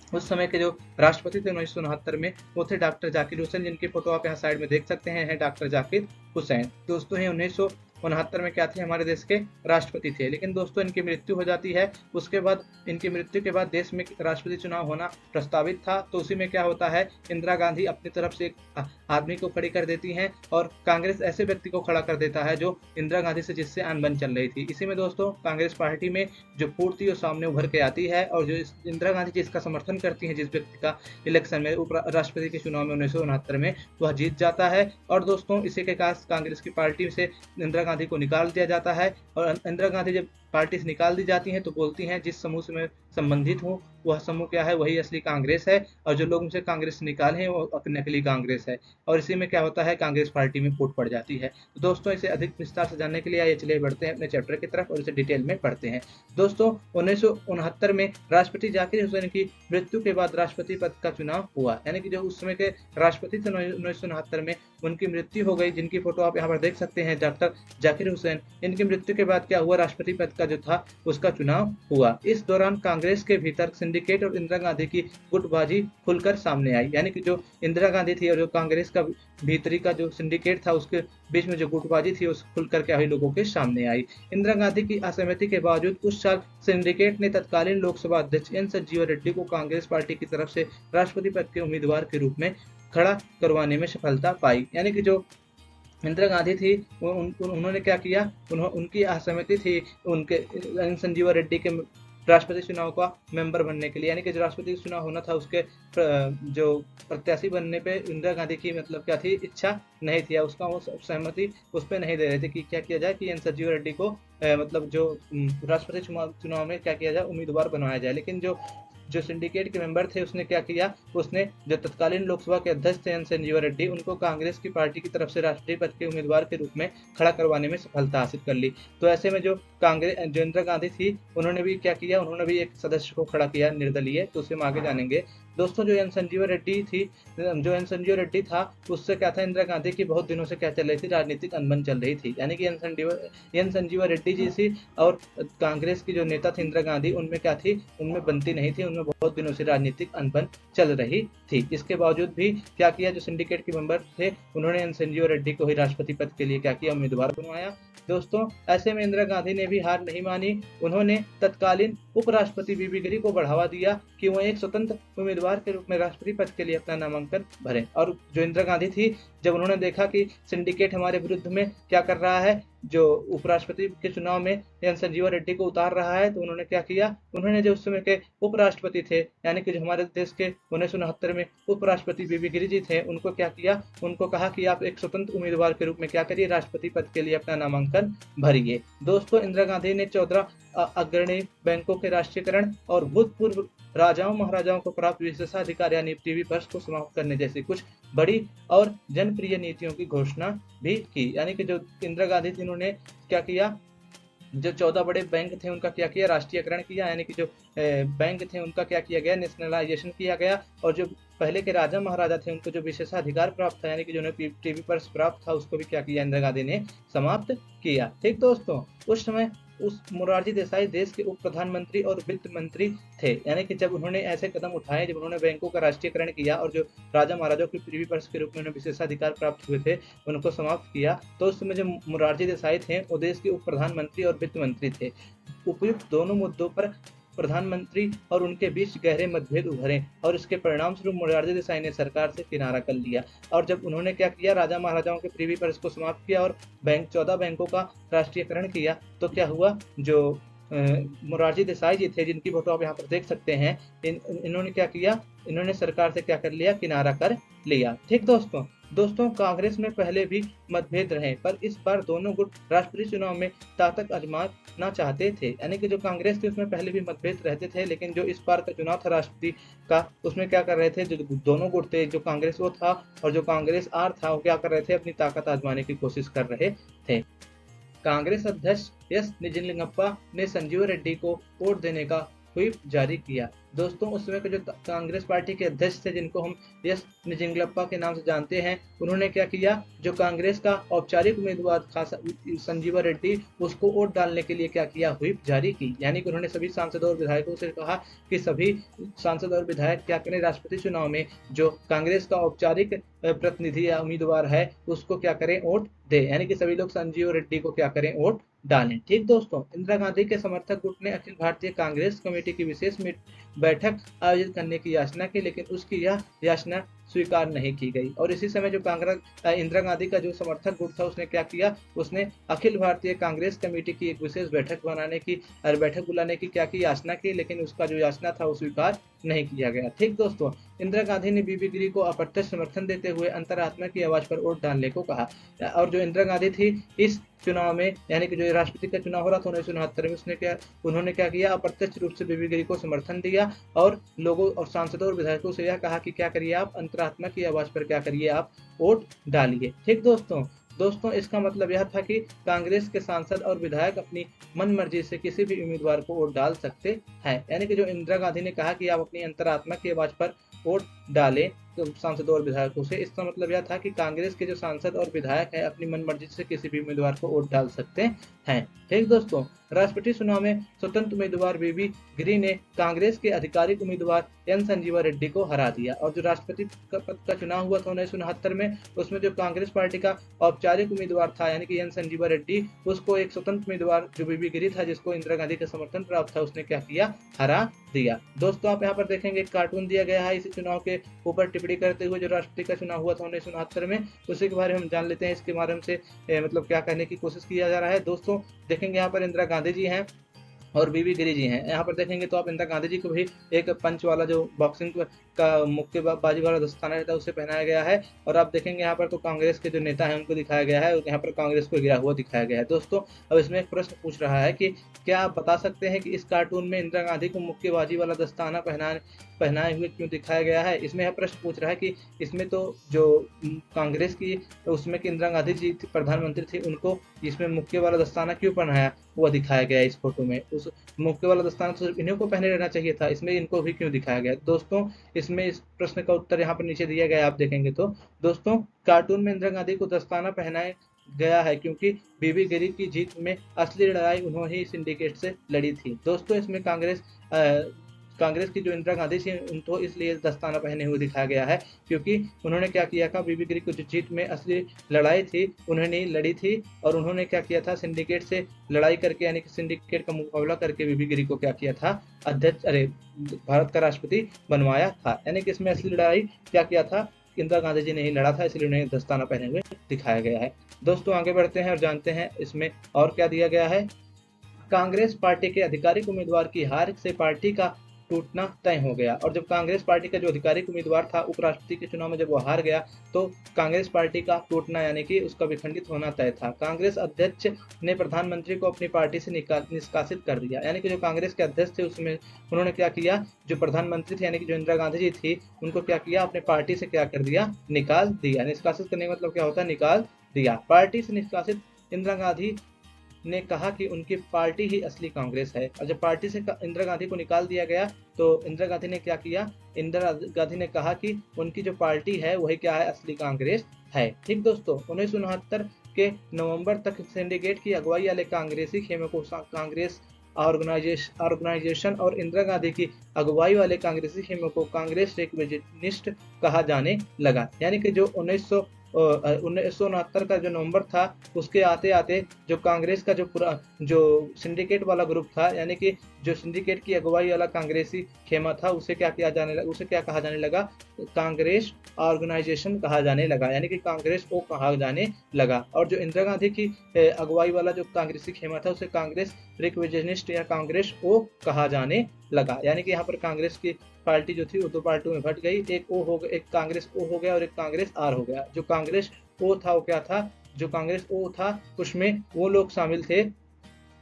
[SPEAKER 1] उस समय के जो राष्ट्रपति थे 1969 में वो थे डॉक्टर जाकिर हुसैन, जिनकी फोटो आप यहाँ साइड में देख सकते हैं, डॉक्टर जाकिर हुसैन। दोस्तों ये 1969 में क्या थे, हमारे देश के राष्ट्रपति थे। लेकिन दोस्तों इनकी मृत्यु हो जाती है। उसके बाद इनकी मृत्यु के बाद देश में राष्ट्रपति चुनाव होना प्रस्तावित था, तो उसी में क्या होता है, इंदिरा गांधी अपनी तरफ से एक आदमी को खड़ी कर देती हैं और कांग्रेस ऐसे व्यक्ति को खड़ा कर देता है जो इंदिरा गांधी से जिससे अनबन चल रही थी। इसी में दोस्तों कांग्रेस पार्टी में जो फूट थी वो सामने उभर के आती है और जो इंदिरा गांधी जिसका समर्थन करती हैं, जिस व्यक्ति का इलेक्शन में उप राष्ट्रपति के चुनाव में 1969 में वह जीत जाता है। और दोस्तों इसी के कारण कांग्रेस की पार्टी से इंदिरा गांधी को निकाल दिया जाता है और इंदिरा गांधी जब पार्टी से निकाल दी जाती हैं तो बोलती हैं जिस समूह से मैं संबंधित हूँ वह समूह क्या है, वही असली कांग्रेस है और जो लोग मुझे कांग्रेस से निकाले हैं वो नकली कांग्रेस है। और इसी में क्या होता है, कांग्रेस पार्टी में फूट पड़ जाती है। तो दोस्तों इसे अधिक विस्तार से जानने के लिए आइए चलिए बढ़ते हैं अपने चैप्टर की तरफ और इसे डिटेल में पढ़ते हैं। दोस्तों 1969 में राष्ट्रपति जाकिर हुसैन की मृत्यु के बाद राष्ट्रपति पद का चुनाव हुआ, यानी कि जो उस समय के राष्ट्रपति थे 1969 में उनकी मृत्यु हो गई, जिनकी फोटो आप यहाँ पर देख सकते हैं, डॉक्टर जाकिर हुसैन। इनकी मृत्यु के बाद क्या हुआ, राष्ट्रपति पद का जो था उसका चुनाव हुआ। इस दौरान कांग्रेस के भीतर सिंडिकेट और इंदिरा गांधी की गुटबाजी खुलकर सामने आई, यानी कि जो इंदिरा गांधी थी और जो कांग्रेस का भीतरी का जो सिंडिकेट था उसके बीच में जो गुटबाजी थी उस खुलकर के लोगों के सामने आई। इंदिरा गांधी की असहमति के बावजूद उस साल सिंडिकेट ने तत्कालीन लोकसभा अध्यक्ष एन संजीवा रेड्डी को कांग्रेस पार्टी की तरफ से राष्ट्रपति पद के उम्मीदवार के रूप में खड़ा करवाने में सफलता पाई। यानी कि जो इंदिरा गांधी थी उन्होंने क्या किया, उनकी असहमति थी उनके एन संजीवा रेड्डी के राष्ट्रपति चुनाव का मेंबर बनने के लिए, यानी कि जो राष्ट्रपति चुनाव होना था उसके जो प्रत्याशी बनने पे इंदिरा गांधी की मतलब क्या थी, इच्छा नहीं थी, उसका वो सहमति उस पर नहीं दे रहे थे कि क्या किया जाए कि एन संजीवा रेड्डी को मतलब जो राष्ट्रपति चुनाव में क्या किया जाए, उम्मीदवार बनाया जाए। लेकिन जो सिंडिकेट के मेंबर थे उसने क्या किया, उसने जो तत्कालीन लोकसभा के अध्यक्ष थे एन संजीवा रेड्डी उनको कांग्रेस की पार्टी की तरफ से राष्ट्रपति पद के उम्मीदवार के रूप में खड़ा करवाने में सफलता हासिल कर ली। तो ऐसे में जो इंदिरा गांधी थी उन्होंने भी क्या किया, उन्होंने भी एक सदस्य को खड़ा किया निर्दलीय, तो उसे हम आगे जानेंगे। दोस्तों जो एन संजीवा रेड्डी था उससे क्या था, इंदिरा गांधी की बहुत दिनों से क्या चल रही थी, राजनीतिक अनबन चल रही थी। यानी कि एन संजीवा रेड्डी जी थी और कांग्रेस की जो नेता थी इंदिरा गांधी, उनमें क्या थी, उनमें बनती नहीं थी, उनमें बहुत दिनों से राजनीतिक अनबन चल रही थी। इसके बावजूद भी क्या किया, जो सिंडिकेट के मेंबर थे उन्होंने एन संजीवा रेड्डी को ही राष्ट्रपति पद के लिए क्या किया, उम्मीदवार बनवाया। दोस्तों ऐसे में इंदिरा गांधी ने भी हार नहीं मानी, उन्होंने तत्कालीन उपराष्ट्रपति बीबी गिरी को बढ़ावा दिया कि वो एक स्वतंत्र उम्मीदवार के रूप में राष्ट्रपति पद के लिए अपना नामांकन भरें। और जो इंदिरा गांधी थी, जब उन्होंने देखा कि सिंडिकेट हमारे विरुद्ध में क्या कर रहा है, जो उपराष्ट्रपति के चुनाव में एन संजीवा रेड्डी को उतार रहा है, तो उन्होंने क्या किया, उन्होंने जो उस समय के उपराष्ट्रपति थे, यानी कि जो हमारे देश के 1969 में उपराष्ट्रपति बीबी गिरी जी थे, उनको क्या किया, उनको कहा कि आप एक स्वतंत्र उम्मीदवार के रूप में क्या करिए, राष्ट्रपति पद के लिए अपना नामांकन भरिए। दोस्तों इंदिरा गांधी ने 14 अग्रणी बैंकों के राष्ट्रीयकरण और भूतपूर्व राजाओं महाराजाओं को प्राप्त विशेषाधिकार यानी टीवी पर्स को समाप्त करने जैसी कुछ बड़ी और जनप्रिय नीतियों की घोषणा भी की। यानी कि जो इंदिरा गांधी थी उन्होंने क्या किया, जो 14 बड़े बैंक थे उनका क्या किया, राष्ट्रीयकरण किया, यानी कि जो बैंक थे उनका क्या किया गया, नेशनलाइजेशन किया गया। और जो पहले के राजा महाराजा थे उनको जो विशेषाधिकार प्राप्त था, यानी कि जो टीवी पर प्राप्त था, उसको भी क्या किया, इंदिरा गांधी ने समाप्त किया। ठीक दोस्तों, उस समय उस मोरारजी देसाई देश के उप प्रधानमंत्री और वित्त मंत्री थे, यानी कि जब उन्होंने ऐसे कदम उठाए, जब उन्होंने बैंकों का राष्ट्रीयकरण किया और जो राजा महाराजाओं की टीवी पर्स के रूप में उन्हें विशेषाधिकार प्राप्त हुए थे उनको समाप्त किया, तो उस समय जो मोरारजी देसाई थे वो देश के उप प्रधानमंत्री और वित्त मंत्री थे। उपयुक्त दोनों मुद्दों पर प्रधानमंत्री और उनके बीच गहरे मतभेद उभरे और इसके परिणाम स्वरूप मोरारजी देसाई ने सरकार से किनारा कर लिया। और जब उन्होंने क्या किया, राजा महाराजाओं के प्रीवी पर्स को समाप्त किया और 14 बैंकों का राष्ट्रीयकरण किया, तो क्या हुआ, जो मोरारजी देसाई जी थे, जिनकी फोटो आप यहाँ पर देख सकते हैं, इन्होंने क्या किया, इन्होंने सरकार से क्या कर लिया, किनारा कर लिया। ठीक दोस्तों कांग्रेस में पहले भी मतभेद रहे, पर इस बार दोनों गुट राष्ट्रपति चुनाव में ताकत आजमाना चाहते थे। यानी कि जो कांग्रेस थी उसमें पहले भी मतभेद रहते थे, लेकिन जो इस बार का चुनाव था राष्ट्रपति का, उसमें क्या कर रहे थे, जो दोनों गुट थे, जो कांग्रेस वो था और जो कांग्रेस आर था, वो क्या कर रहे थे, अपनी ताकत आजमाने की कोशिश कर रहे थे। कांग्रेस अध्यक्ष एस निजलिंगप्पा ने संजीवा रेड्डी को वोट देने का व्हिप जारी किया। दोस्तों उस समय के जो कांग्रेस पार्टी के अध्यक्ष थे, जिनको हम एस निजंगलप्पा के नाम से जानते हैं, उन्होंने क्या किया, जो कांग्रेस का औपचारिक उम्मीदवार था संजीवा रेड्डी, उसको वोट डालने के लिए क्या किया, व्हिप जारी की। यानी कि उन्होंने सभी सांसदों और विधायकों से कहा कि सभी सांसद और विधायक क्या करें, राष्ट्रपति चुनाव में जो कांग्रेस का औपचारिक प्रतिनिधि या उम्मीदवार है उसको क्या करें, वोट दे। यानी कि सभी लोग संजीव रेड्डी को क्या करें, वोट डालें। ठीक दोस्तों, इंदिरा गांधी के समर्थक गुट ने अखिल भारतीय कांग्रेस कमेटी की विशेष बैठक आयोजित करने की याचना की, लेकिन उसकी यह याचना स्वीकार नहीं की गई। और इसी समय जो इंदिरा गांधी का जो समर्थक गुट था, उसने क्या किया, उसने अखिल भारतीय कांग्रेस कमेटी की एक विशेष बैठक बुलाने की क्या की, याचना की, लेकिन उसका जो याचना था वो स्वीकार नहीं किया गया। ठीक दोस्तों, इंदिरा गांधी ने बीबी गिरी को अप्रत्यक्ष समर्थन देते हुए अंतरात्मा की आवाज पर वोट डालने को कहा। और जो इंदिरा गांधी थी, इस चुनाव में यानी कि जो राष्ट्रपति का चुनाव हो रहा था 1969 में, उन्होंने क्या किया, अप्रत्यक्ष रूप से बीबी गिरी को समर्थन दिया और लोगों और सांसदों और विधायकों से यह कहा कि क्या करिए, आप अंतरात्मा की आवाज पर क्या करिए, आप वोट डालिए। ठीक दोस्तों इसका मतलब यह था कि कांग्रेस के सांसद और विधायक अपनी मन मर्जी से किसी भी उम्मीदवार को वोट डाल सकते हैं। यानी कि जो इंदिरा गांधी ने कहा कि आप अपनी अंतरात्मा की आवाज पर वोट डालें तो सांसदों और विधायकों से, इसका मतलब यह था कि कांग्रेस के जो सांसद और विधायक हैं अपनी मन मर्जी से किसी भी उम्मीदवार को वोट डाल सकते हैं। ठीक दोस्तों, राष्ट्रपति चुनाव में स्वतंत्र उम्मीदवार बीबी गिरी ने कांग्रेस के आधिकारिक उम्मीदवार एन संजीवा रेड्डी को हरा दिया। और जो राष्ट्रपति पद का चुनाव हुआ था 1969 में, उसमें जो कांग्रेस पार्टी का औपचारिक उम्मीदवार था यानी कि एन संजीवा रेड्डी, उसको एक स्वतंत्र उम्मीदवार जो बीबी गिरी था, जिसको इंदिरा गांधी का समर्थन प्राप्त था, उसने क्या किया, हरा दिया। दोस्तों आप यहाँ पर देखेंगे एक कार्टून दिया गया है इसी चुनाव के ऊपर टिप्पणी करते हुए, जो राष्ट्रपति का चुनाव हुआ था 1969 में, उसी के बारे में हम जान लेते हैं। इसके माध्यम से मतलब क्या कहने की कोशिश किया जा रहा है। दोस्तों देखेंगे यहाँ पर इंदिरा गांधी जी हैं और बीबी गिरी जी हैं। यहाँ पर देखेंगे तो आप इंदिरा गांधी जी को भी एक पंच वाला जो बॉक्सिंग का मुक्केबाजी वाला दस्ताना रहता है उसे पहनाया गया है। और आप देखेंगे यहाँ पर तो कांग्रेस के जो नेता हैं उनको दिखाया गया है और यहाँ पर कांग्रेस को गिरा हुआ दिखाया गया है। दोस्तों अब इसमें एक प्रश्न पूछ रहा है कि क्या आप बता सकते हैं कि इस कार्टून में इंदिरा गांधी को मुक्केबाजी वाला दस्ताना पहनाए हुए क्यों दिखाया गया है। इसमें यह प्रश्न पूछ रहा है कि इसमें तो जो कांग्रेस की उसमें कि इंदिरा गांधी जी प्रधानमंत्री थी, उनको इसमें मुक्के वाला दस्ताना क्यों पहनाया हुआ दिखाया गया है इस फोटो में। उस मुक्के वाला दस्ताना तो सिर्फ इन्हीं को पहने रहना चाहिए था, इसमें इनको भी क्यों दिखाया गया। दोस्तों इसमें इस प्रश्न का उत्तर यहाँ पर नीचे दिया गया है, आप देखेंगे तो। दोस्तों कार्टून में इंदिरा गांधी को दस्ताना पहनाए गया है क्योंकि बीबी गिरी की जीत में असली लड़ाई उन्होंने ही सिंडिकेट से लड़ी थी। दोस्तों इसमें कांग्रेस की जो इंदिरा गांधी थी उनको इसलिए दस्ताना पहने हुए दिखाया गया है क्योंकि उन्होंने क्या किया था, बीबी गिरी की जो जीत में असली लड़ाई थी उन्होंने लड़ी थी और उन्होंने क्या किया था, सिंडिकेट से लड़ाई करके यानी कि सिंडिकेट का मुकाबला करके बीबी गिरी को क्या किया था, भारत का राष्ट्रपति बनवाया था। यानी कि इसमें असली लड़ाई क्या किया था, इंदिरा गांधी जी ने ही लड़ा था, इसलिए उन्हें दस्ताना पहने हुए दिखाया गया है। दोस्तों आगे बढ़ते हैं और जानते हैं इसमें और क्या दिया गया है। कांग्रेस पार्टी के आधिकारिक उम्मीदवार की हार से पार्टी का टूटना तय हो गया। और जब कांग्रेस पार्टी का जो आधिकारिक उम्मीदवार था उपराष्ट्रपति के चुनाव में जब वो हार गया तो कांग्रेस पार्टी का टूटना यानी कि उसका विखंडित होना तय था। कांग्रेस अध्यक्ष ने प्रधानमंत्री को अपनी पार्टी से निष्कासित कर दिया। यानी कि जो कांग्रेस के अध्यक्ष थे उसमें उन्होंने क्या किया, जो प्रधानमंत्री थे यानी कि जो इंदिरा गांधी जी थी उनको क्या किया, अपने पार्टी से क्या कर दिया, निकाल दिया। निष्कासित करने का मतलब क्या होता है, निकाल दिया। पार्टी से निष्कासित इंदिरा गांधी ने कहा कि उनकी पार्टी ही असली कांग्रेस है। और जब पार्टी से इंदिरा गांधी को निकाल दिया गया तो इंदिरा गांधी ने क्या किया, इंदिरा गांधी ने कहा कि उनकी जो पार्टी है वही क्या है, असली कांग्रेस है। ठीक दोस्तों 1969 के नवंबर तक सिंडिकेट की अगुवाई वाले कांग्रेसी खेमे को कांग्रेस ऑर्गेनाइजेशन और इंदिरा गांधी की अगुवाई वाले कांग्रेसी खेमे को कांग्रेस रिविजनिस्ट कहा जाने लगा। यानी कि जो 1969 का जो नवंबर था उसके आते आते जो कांग्रेस का जो सिंडिकेट वाला ग्रुप था यानी कि जो सिंडिकेट की अगुवाई वाला कांग्रेसी खेमा था उसे क्या कहा जाने लगा, कांग्रेस ऑर्गेनाइजेशन कहा जाने लगा। यानी कि कांग्रेस को कहा जाने लगा। और जो इंदिरा गांधी की अगुवाई वाला जो कांग्रेसी खेमा था उसे कांग्रेस रिविजनिस्ट या कांग्रेस ओ कहा जाने लगा। यानी कि यहाँ पर कांग्रेस की पार्टी जो थी वो दो पार्टियों में बट गई, एक कांग्रेस ओ हो गया और एक कांग्रेस आर हो गया। जो कांग्रेस ओ था वो क्या था, जो कांग्रेस ओ था उसमें वो लोग शामिल थे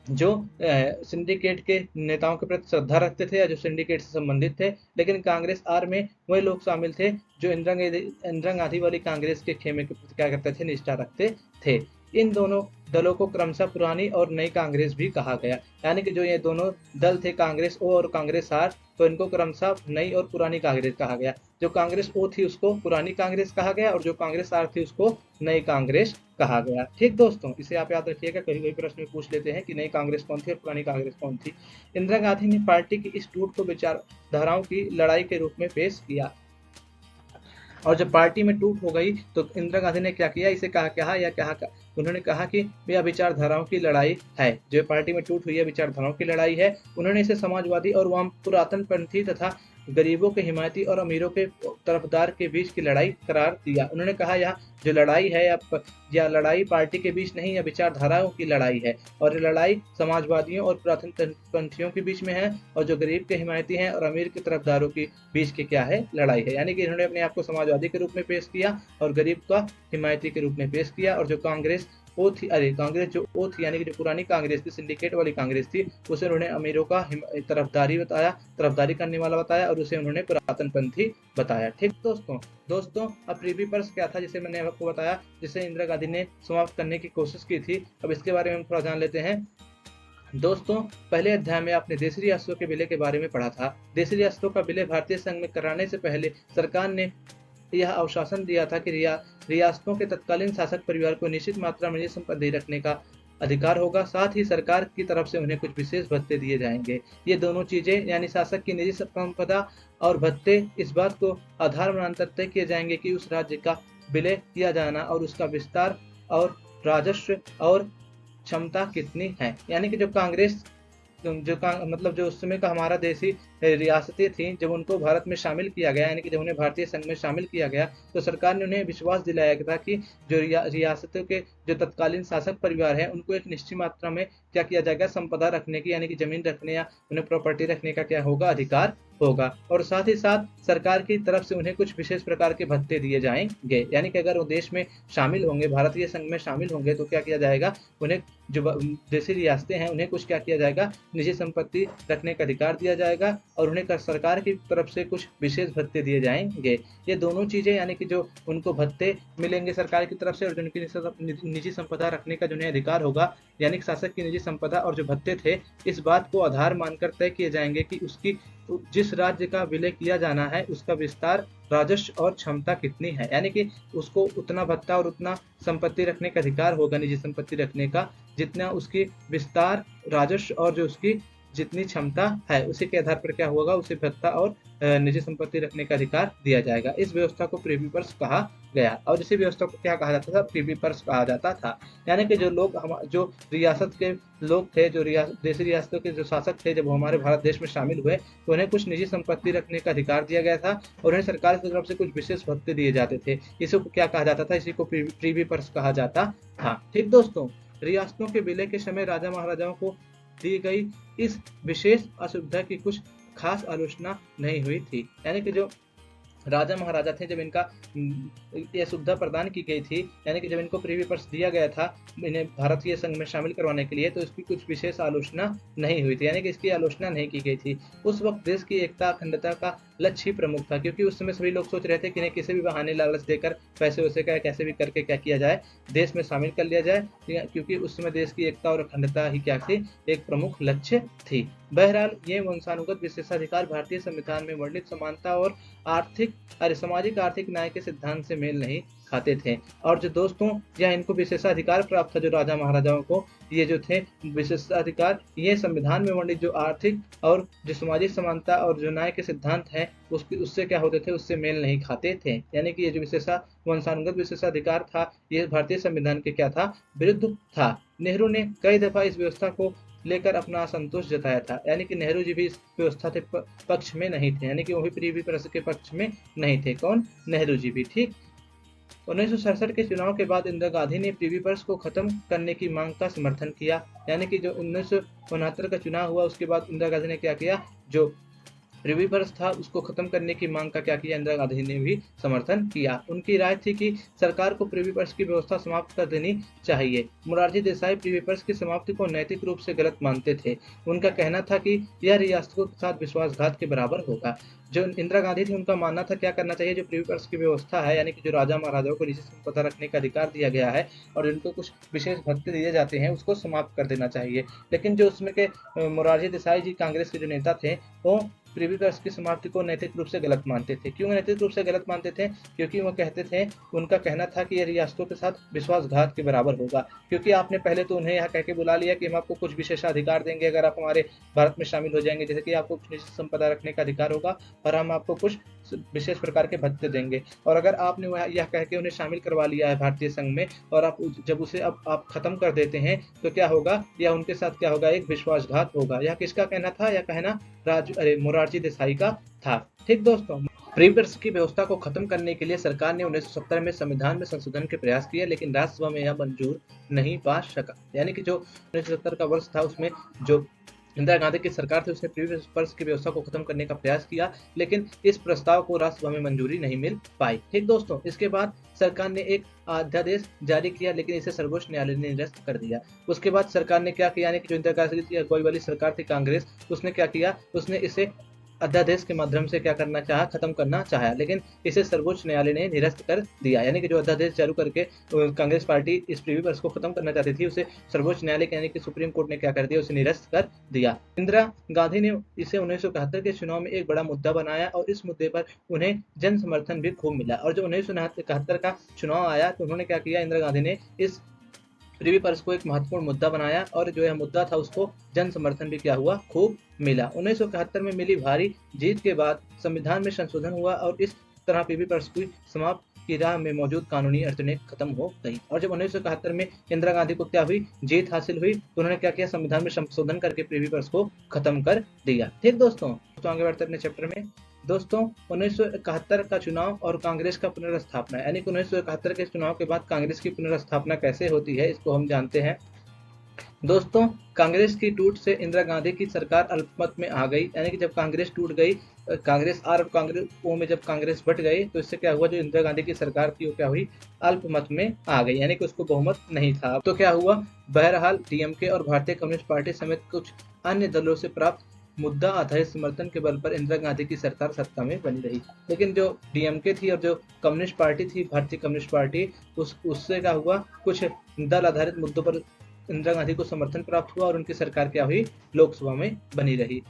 [SPEAKER 1] जो सिंडिकेट के नेताओं के प्रति श्रद्धा रखते थे या जो सिंडिकेट से संबंधित थे। लेकिन कांग्रेस आर में वही लोग शामिल थे जो इंदिरा गांधी वाली कांग्रेस के खेमे के प्रति क्या करते थे, निष्ठा रखते थे। इन दोनों दलों को क्रमशः पुरानी और नई कांग्रेस भी कहा गया। यानी कि जो ये दोनों दल थे, कांग्रेस ओ और कांग्रेस आर, तो इनको क्रमशः नई और पुरानी कांग्रेस कहा गया। जो कांग्रेस ओ थी उसको पुरानी कांग्रेस कहा गया और जो कांग्रेस आर थी उसको नई कांग्रेस कहा गया। ठीक दोस्तों, इसे आप याद रखिएगा, कभी कभी प्रश्न में पूछ लेते हैं कि नई कांग्रेस कौन थी और पुरानी कांग्रेस कौन थी। इंदिरा गांधी ने पार्टी की इस टूट को विचारधाराओं की लड़ाई के रूप में पेश किया, और जब पार्टी में टूट हो गई तो इंदिरा गांधी ने क्या किया, इसे कहा उन्होंने कहा कि यह विचारधाराओं की लड़ाई है। जो पार्टी में टूट हुई है विचारधाराओं की लड़ाई है। उन्होंने इसे समाजवादी और वाम पुरातनपंथी तथा गरीबों के हिमायती और अमीरों के तरफदार के बीच की लड़ाई करार दिया। उन्होंने कहा यह जो लड़ाई है या लड़ाई पार्टी के बीच नहीं, या विचारधाराओं की लड़ाई है, और ये लड़ाई समाजवादियों और पुरातनपंथियों के बीच में है, और जो गरीब के हिमायती हैं और अमीर के तरफदारों के बीच की क्या है, लड़ाई है। यानी कि इन्होंने अपने आप को समाजवादी के रूप में पेश किया और गरीब का हिमायती के रूप में पेश किया। और जो कांग्रेस जो ओ थी, यानी कि जो पुरानी कांग्रेस थी, सिंडिकेट वाली कांग्रेस थी, उसे उन्होंने अमीरों का तरफदारी करने वाला बताया, और उसे उन्होंने पुरातनपंथी बताया। ठीक दोस्तों अब प्रीवी पर्स क्या था, जिसे मैंने आपको बताया, जिसे इंदिरा गांधी ने समाप्त करने की कोशिश की थी। अब इसके बारे में हम थोड़ा जान लेते हैं। दोस्तों, पहले अध्याय में आपने देशी रियासतों के विलय के बारे में पढ़ा था। देशी रियासतों का विलय भारतीय संघ में कराने से पहले सरकार ने यह आश्वासन दिया था कि रियासतों के तत्कालीन शासक परिवार को निश्चित मात्रा में निजी संपत्ति रखने का अधिकार होगा। साथ ही सरकार की तरफ से उन्हें कुछ विशेष भत्ते दिए जाएंगे। ये दोनों चीजें, यानी शासक की निजी संपदा और भत्ते, इस बात को आधार बनाकर तय किए जाएंगे कि उस राज्य का विलय किया जाना और उसका विस्तार और राजस्व और क्षमता कितनी है। यानी कि जो कांग्रेस जो उस समय का हमारा देशी रियासतें थी, जब उनको भारत में शामिल किया गया, यानी कि जब उन्हें भारतीय संघ में शामिल किया गया, तो सरकार ने उन्हें विश्वास दिलाया था कि जो रियासतों के जो तत्कालीन शासक परिवार है, उनको एक निश्चित मात्रा में क्या किया जाएगा, संपदा रखने की, यानी कि जमीन रखने या उन्हें प्रॉपर्टी रखने का क्या होगा, अधिकार होगा। और साथ ही साथ सरकार की तरफ से उन्हें कुछ विशेष प्रकार के भत्ते दिए जाएंगे। यानी कि अगर वो देश में शामिल होंगे, भारतीय संघ में शामिल होंगे, तो क्या किया जाएगा, उन्हें जो देशी रियासतें हैं उन्हें कुछ क्या किया जाएगा, निजी संपत्ति रखने का अधिकार दिया जाएगा, और उन्हें सरकार की तरफ से कुछ विशेष भत्ते दिए जाएंगे। ये दोनों चीजें, यानी कि जो उनको भत्ते मिलेंगे सरकार की तरफ से, और जो उनकी निजी संपदा रखने का जो उन्हें अधिकार होगा, यानी कि शासक की निजी संपदा और जो भत्ते थे, इस बात को आधार मानकर तय किए जाएंगे कि उसकी जिस राज्य का विलय किया जाना है उसका विस्तार, राजस्व और क्षमता कितनी है। यानी कि उसको उतना भत्ता और उतना संपत्ति रखने का अधिकार होगा, निजी संपत्ति रखने का, जितना उसकी विस्तार, राजस्व और जो उसकी जितनी क्षमता है, उसी के आधार पर क्या होगा, उसे भत्ता और निजी संपत्ति रखने का अधिकार दिया जाएगा। इस व्यवस्था को प्रीवी पर्स कहा गया। और इसी व्यवस्था को क्या कहा जाता था, प्रीवी पर्स कहा जाता था। यानी कि जो लोग जो रियासत के लोग थे, जो देशी रियासतों के जो शासक थे, जब वो हमारे भारत देश में शामिल हुए, तो उन्हें कुछ निजी संपत्ति रखने का अधिकार दिया गया था, और उन्हें सरकार की तरफ से कुछ विशेष भत्ते दिए जाते थे। इसी को क्या कहा जाता था, इसी को प्रीवी पर्स कहा जाता था। ठीक दोस्तों, रियासतों के विलय के समय राजा महाराजाओं को दी गई इस विशेष असुविधा की कुछ खास आलोचना नहीं हुई थी। यानी कि जो राजा महाराजा थे, जब इनका यह सुविधा प्रदान की गई थी, यानी कि जब इनको प्रीवी पर्स दिया गया था इन्हें भारतीय संघ में शामिल करवाने के लिए, तो इसकी कुछ विशेष आलोचना नहीं हुई थी, यानी कि इसकी आलोचना नहीं की गई थी। उस वक्त देश की एकता, अखंडता का लक्ष्य ही प्रमुख था, क्योंकि उस समय सभी लोग सोच रहे थे कि इन्हें किसी भी बहाने लालच देकर, पैसे वैसे का कैसे भी करके क्या किया जाए, देश में शामिल कर लिया जाए, क्योंकि उस समय देश की एकता और अखंडता ही क्या थी, एक प्रमुख लक्ष्य थी। बहरहाल ये वंशानुगत विशेषाधिकार भारतीय संविधान में वर्णित समानता और सामाजिक आर्थिक न्याय के सिद्धांत से मेल नहीं खाते थे। और जो दोस्तों, यह इनको विशेषाधिकार प्राप्त था, जो राजा महाराजाओं को ये जो थे विशेषाधिकार, ये संविधान में वर्णित जो आर्थिक और जो सामाजिक समानता और जो न्याय के सिद्धांत हैं, उससे क्या होते थे, उससे मेल नहीं खाते थे। यानी कि ये जो वंशानुगत विशेषाधिकार था, ये भारतीय संविधान के क्या था, विरुद्ध था। नेहरू ने कई दफा इस व्यवस्था को लेकर अपना असंतोष जताया था। यानी कि नेहरू जी भी इस व्यवस्था के पक्ष में नहीं थे, यानी कि वो भी प्रीवी पर्स के पक्ष में नहीं थे। कौन, नेहरू जी भी। ठीक, 1967 के चुनाव के बाद इंदिरा गांधी ने प्रीवी पर्स को खत्म करने की मांग का समर्थन किया। यानी कि जो 1969 का चुनाव हुआ, उसके बाद इंदिरा गांधी ने क्या किया, जो प्रीवी पर्स था उसको खत्म करने की मांग का क्या किया, इंदिरा गांधी ने भी समर्थन किया। उनकी राय थी कि सरकार को प्रीवी पर्स की व्यवस्था समाप्त कर देनी चाहिए। मोरारजी देसाई प्रीवी पर्स की समाप्ति को नैतिक रूप से गलत मानते थे। उनका कहना था कि यह रियासतों के साथ विश्वासघात के बराबर होगा। जो इंदिरा गांधी थी उनका मानना था क्या करना चाहिए, जो प्रीवी पर्स की व्यवस्था है यानी कि जो राजा महाराजाओं को निजी संपदा रखने का अधिकार दिया गया है और उनको कुछ विशेष भत्ते दिए जाते हैं उसको समाप्त कर देना चाहिए। लेकिन जो उसमें के मोरारजी देसाई जी कांग्रेस के जो नेता थे वो प्रीवी पर्स की समाप्ति को नैतिक रूप से गलत मानते थे। क्यों नैतिक रूप से गलत मानते थे? क्योंकि वो कहते थे, उनका कहना था कि ये रियासतों के साथ विश्वासघात के बराबर होगा, क्योंकि आपने पहले तो उन्हें यहाँ कह के बुला लिया कि हम आपको कुछ विशेषाधिकार देंगे अगर आप हमारे भारत में शामिल हो जाएंगे, जैसे कि आपको कुछ निजी संपदा रखने का अधिकार होगा और हम आपको कुछ विशेष प्रकार के भत्ते देंगे। और अगर आपने यह कह के उन्हें शामिल करवा लिया है भारतीय संघ में और आप जब उसे अब आप खत्म कर देते हैं तो क्या होगा, या उनके साथ क्या होगा, एक विश्वासघात होगा। यह किसका कहना था? यह कहना मोरारजी देसाई का था। ठीक दोस्तों, प्रीवी पर्स की व्यवस्था को खत्म करने के लिए सरकार ने 1970 में संविधान में संशोधन के प्रयास किए, लेकिन राज्यसभा में यह मंजूर नहीं पा सका। यानी कि जो 1970 का वर्ष था उसमें जो इंदिरा गांधी की सरकार थी उसने प्रीवी पर्स की व्यवस्था को खत्म करने का प्रयास किया, लेकिन इस प्रस्ताव को राज्यसभा में मंजूरी नहीं मिल पाई। ठीक दोस्तों, इसके बाद सरकार ने एक अध्यादेश जारी किया, लेकिन इसे सर्वोच्च न्यायालय ने निरस्त कर दिया। उसके बाद सरकार ने क्या किया, यानी कि जो इंदिरा गांधी की अगुवाई वाली सरकार थी कांग्रेस, उसने क्या किया, उसने इसे अध्यादेश के माध्यम से क्या करना चाहा, खत्म करना चाहा, लेकिन इसे सर्वोच्च न्यायालय ने निरस्त कर दिया। यानी कि जो अध्यादेश जारी करके कांग्रेस पार्टी इस प्रीवी पर्स को खत्म करना चाहती थी उसे सर्वोच्च न्यायालय यानी कि सुप्रीम कोर्ट ने क्या कर दिया, उसे निरस्त कर दिया। इंदिरा गांधी ने इसे 1971 के चुनाव में एक बड़ा मुद्दा बनाया और इस मुद्दे पर उन्हें जन समर्थन भी खूब मिला। और जो 1971 का चुनाव आया तो उन्होंने क्या किया, इंदिरा गांधी ने इस प्रीवी पर्स को एक महत्वपूर्ण मुद्दा बनाया और जो यह मुद्दा था उसको जन समर्थन भी क्या हुआ, खूब मिला। 1971 में मिली भारी जीत के बाद संविधान में संशोधन हुआ और इस तरह प्रीवी पर्स की समाप्त की राह में मौजूद कानूनी अड़चनें खत्म हो गई। और जब 1971 में इंदिरा गांधी को क्या हुई, जीत हासिल हुई, तो उन्होंने क्या किया, संविधान में संशोधन करके प्रीवी पर्स को खत्म कर दिया। ठीक दोस्तों, तो आगे बढ़ते अपने चैप्टर में। दोस्तों, 1971 का चुनाव और कांग्रेस का पुनर्स्थापना, यानी कि 1971 के चुनाव के बाद कांग्रेस की पुनर्स्थापना कैसे होती है इसको हम जानते हैं। दोस्तों, कांग्रेस की टूट से इंदिरा गांधी की सरकार अल्पमत में आ गई, यानी कि जब कांग्रेस टूट गई, कांग्रेस आर और कांग्रेस ओ में जब कांग्रेस बट गई तो इससे क्या हुआ, जो इंदिरा गांधी की सरकार थी वो क्या हुई, अल्पमत में आ गई, यानी कि उसको बहुमत नहीं था। तो क्या हुआ, बहरहाल डीएमके और भारतीय कम्युनिस्ट पार्टी समेत कुछ अन्य दलों से प्राप्त मुद्दा आधारित समर्थन के बल पर इंदिरा गांधी की सरकार सत्ता में बनी रही। लेकिन जो डीएमके थी और जो कम्युनिस्ट पार्टी थी, भारतीय कम्युनिस्ट पार्टी, उससे क्या हुआ, कुछ दल आधारित मुद्दों पर इंदिरा गांधी को समर्थन प्राप्त हुआ और उनकी सरकार क्या हुई, लोकसभा में बनी रही।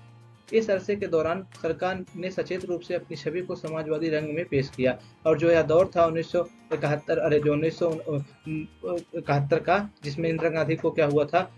[SPEAKER 1] इस अरसे के दौरान सरकार ने सचेत रूप से अपनी छवि को समाजवादी रंग में पेश किया और जो यह दौर था 1971 का, जिसमें इंदिरा गांधी को क्या हुआ था,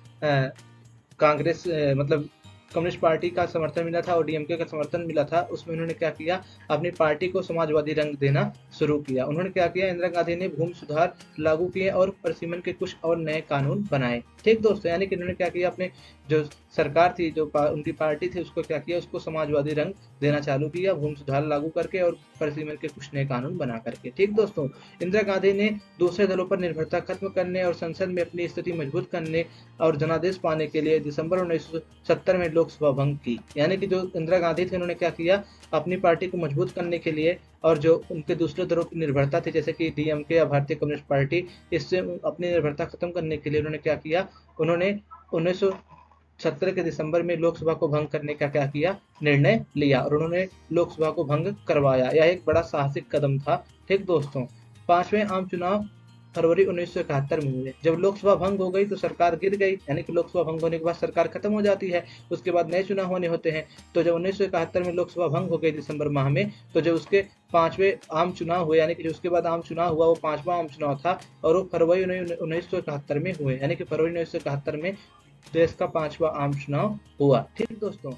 [SPEAKER 1] कांग्रेस मतलब कम्युनिस्ट पार्टी का समर्थन मिला था और डीएमके का समर्थन मिला था, उसमें उन्होंने क्या किया, अपनी पार्टी को समाजवादी रंग देना शुरू किया। उन्होंने क्या किया, इंदिरा गांधी ने भूमि सुधार लागू किए और परिसीमन के कुछ और नए कानून बनाए। ठीक दोस्तों, यानी कि उन्होंने क्या किया, अपने जो सरकार थी, जो उनकी पार्टी थी, उसको क्या किया, उसको समाजवादी रंग देना चालू किया, भूमि सुधार लागू करके और परिसीमन के कुछ नए कानून बना करके। ठीक दोस्तों, इंदिरा गांधी ने दूसरे दलों पर निर्भरता खत्म करने और संसद में अपनी स्थिति मजबूत करने और जनादेश पाने के लिए दिसंबर 1970 में लोकसभा भंग की। यानी कि जो इंदिरा गांधी थे उन्होंने क्या किया, अपनी पार्टी को मजबूत करने के लिए और जो उनके दूसरे दलों की निर्भरता थी जैसे कि डीएमके या भारतीय कम्युनिस्ट पार्टी, इससे अपनी निर्भरता खत्म करने के लिए उन्होंने क्या किया, उन्होंने 1970 के दिसंबर में लोकसभा को भंग करने का क्या किया, निर्णय लिया और उन्होंने लोकसभा को भंग करवाया। यह एक बड़ा साहसिक कदम था। ठीक दोस्तों, 5वें आम चुनाव फरवरी 1971 में हुए। जब लोकसभा भंग हो गई तो सरकार गिर गई, यानी कि लोकसभा भंग होने के बाद सरकार खत्म हो जाती है, उसके बाद नए चुनाव होने होते हैं। तो जब 1971 में लोकसभा भंग हो गई दिसंबर माह में, तो जब उसके 5वें आम चुनाव हुए, यानी कि जो उसके बाद आम चुनाव हुआ वो 5वां आम चुनाव था और वो फरवरी 1971 में हुए, यानी कि फरवरी 1971 में देश का 5वां आम चुनाव हुआ। ठीक दोस्तों,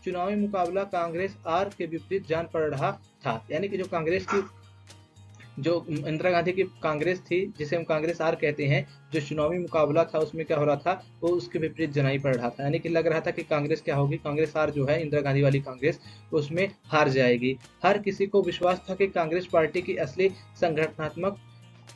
[SPEAKER 1] चुनावी मुकाबला कांग्रेस आर के विपरीत जान पड़ रहा था, यानी कि जो कांग्रेस की, जो इंदिरा गांधी की कांग्रेस थी जिसे हम कांग्रेस आर कहते हैं, जो चुनावी मुकाबला था उसमें क्या हो रहा था, वो उसके विपरीत जनाई पड़ रहा था। यानी कि लग रहा था कि कांग्रेस क्या होगी, कांग्रेस आर जो है इंदिरा गांधी वाली कांग्रेस, उसमें हार जाएगी। हर किसी को विश्वास था कि कांग्रेस पार्टी की असली संगठनात्मक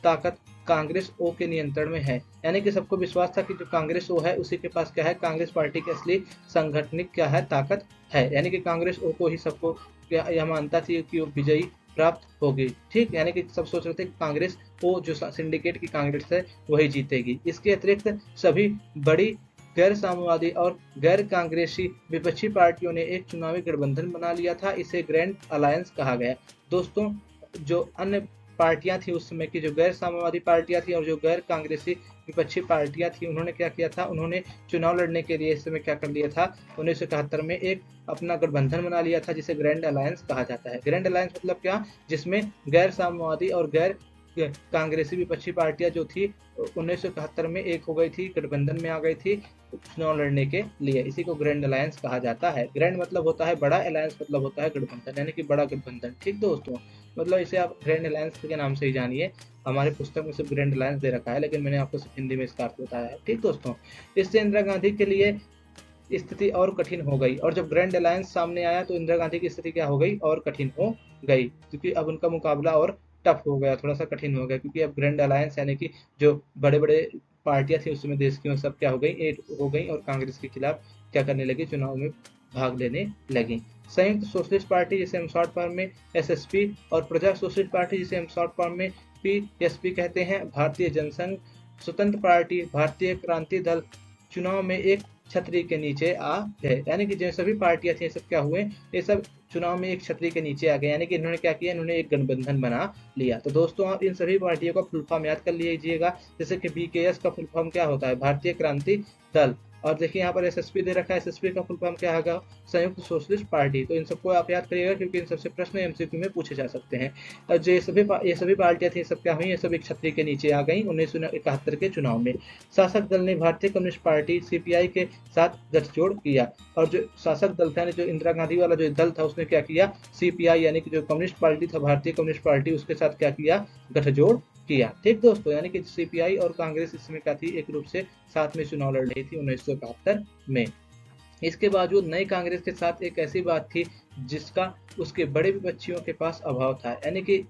[SPEAKER 1] ताकत कांग्रेस ओ के नियंत्रण में है। यानी कि सबको विश्वास था कि जो कांग्रेस ओ है उसी के पास क्या है, कांग्रेस पार्टी की असली संगठनिक क्या है, ताकत है। यानी कि कांग्रेस ओ को ही सबको यह मानता थी कि वो विजयी प्राप्त होगी। ठीक, यानी कि सब सोच रहे थे कांग्रेस को, जो सिंडिकेट की कांग्रेस है वही जीतेगी। इसके अतिरिक्त सभी बड़ी गैर साम्यवादी और गैर कांग्रेसी विपक्षी पार्टियों ने एक चुनावी गठबंधन बना लिया था। इसे ग्रैंड अलायंस कहा गया। दोस्तों, जो अन्य पार्टियां थी उस समय की, जो गैर साम्यवादी पार्टियां थी और जो गैर कांग्रेसी विपक्षी पार्टियां थी, उन्होंने क्या किया था, उन्होंने चुनाव लड़ने के लिए इस समय क्या कर लिया था, 1971 में एक अपना गठबंधन बना लिया था जिसे ग्रैंड अलायंस कहा जाता है। ग्रैंड अलायंस मतलब क्या, जिसमें गैर साम्यवादी और गैर कांग्रेसी विपक्षी पार्टियां जो थी 1971 में एक हो गई थी, गठबंधन में आ गई थी चुनाव लड़ने के लिए। इसी को ग्रैंड अलायंस कहा जाता है। ग्रैंड मतलब होता है बड़ा, अलायंस मतलब होता है गठबंधन, यानी कि बड़ा गठबंधन। ठीक दोस्तों, मतलब इसे आप ग्रैंड अलायंस के नाम से ही जानिए। हमारे पुस्तक में सिर्फ ग्रैंड अलायंस दे रखा है, लेकिन मैंने आपको सिर्फ हिंदी में इसका अर्थ बताया है। ठीक दोस्तों, इससे इंदिरा गांधी के लिए स्थिति और कठिन हो गई, और जब ग्रैंड अलायंस सामने आया तो इंदिरा गांधी की स्थिति क्या हो गई, और कठिन हो गई, क्योंकि अब उनका मुकाबला और टफ हो गया, थोड़ा सा कठिन हो गया, क्योंकि अब ग्रैंड अलायंस यानी कि जो बड़े बड़े पार्टियां थी उसमें देश की, सब क्या हो गई, एक हो गई और कांग्रेस के खिलाफ क्या करने लगी, चुनाव में भाग लेने लगी। संयुक्त सोशलिस्ट पार्टी जिसे हम शॉर्ट फॉर्म में एसएसपी, और प्रजा सोशलिस्ट पार्टी जिसे हम शॉर्ट फॉर्म में पीएसपी कहते हैं, भारतीय जनसंघ, स्वतंत्र पार्टी, भारतीय क्रांति दल चुनाव में एक छतरी के नीचे आ गए। यानी कि जो सभी पार्टियां थी सब क्या हुए, ये सब चुनाव में एक छतरी के नीचे आ गए, यानी कि इन्होंने क्या किया, इन्होंने एक गठबंधन बना लिया। तो दोस्तों, आप इन सभी पार्टियों का फुल फॉर्म याद कर लीजिएगा। जैसे कि बीकेएस का फुल फॉर्म क्या होता है, भारतीय क्रांति दल, और देखिए यहाँ पर एसएसपी दे रखा है, एसएसपी का फुल फॉर्म क्या होगा, संयुक्त सोशलिस्ट पार्टी। तो इन सबको आप याद करिएगा, क्योंकि इन सबसे प्रश्न एमसीक्यू में पूछे जा सकते हैं। और जो ये सभी पार्टियां थी सब क्या हुई, ये सब एक छतरी के नीचे आ गई 1971 के चुनाव में। शासक दल ने भारतीय कम्युनिस्ट पार्टी सीपीआई के साथ गठजोड़ किया, और जो शासक दल था, जो इंदिरा गांधी वाला जो दल था, उसने क्या किया, सीपीआई यानी कि जो कम्युनिस्ट पार्टी था, भारतीय कम्युनिस्ट पार्टी, उसके साथ क्या किया, गठजोड़ किया। ठीक दोस्तों, यानी कि सीपीआई और कांग्रेस इसमें क्या थी, एक रूप से साथ में चुनाव लड़ रही थी 1971 में। इसके बावजूद नई कांग्रेस के साथ एक ऐसी बात थी जिसका उसके बड़े विपक्षियों के पास अभाव था, यानी कि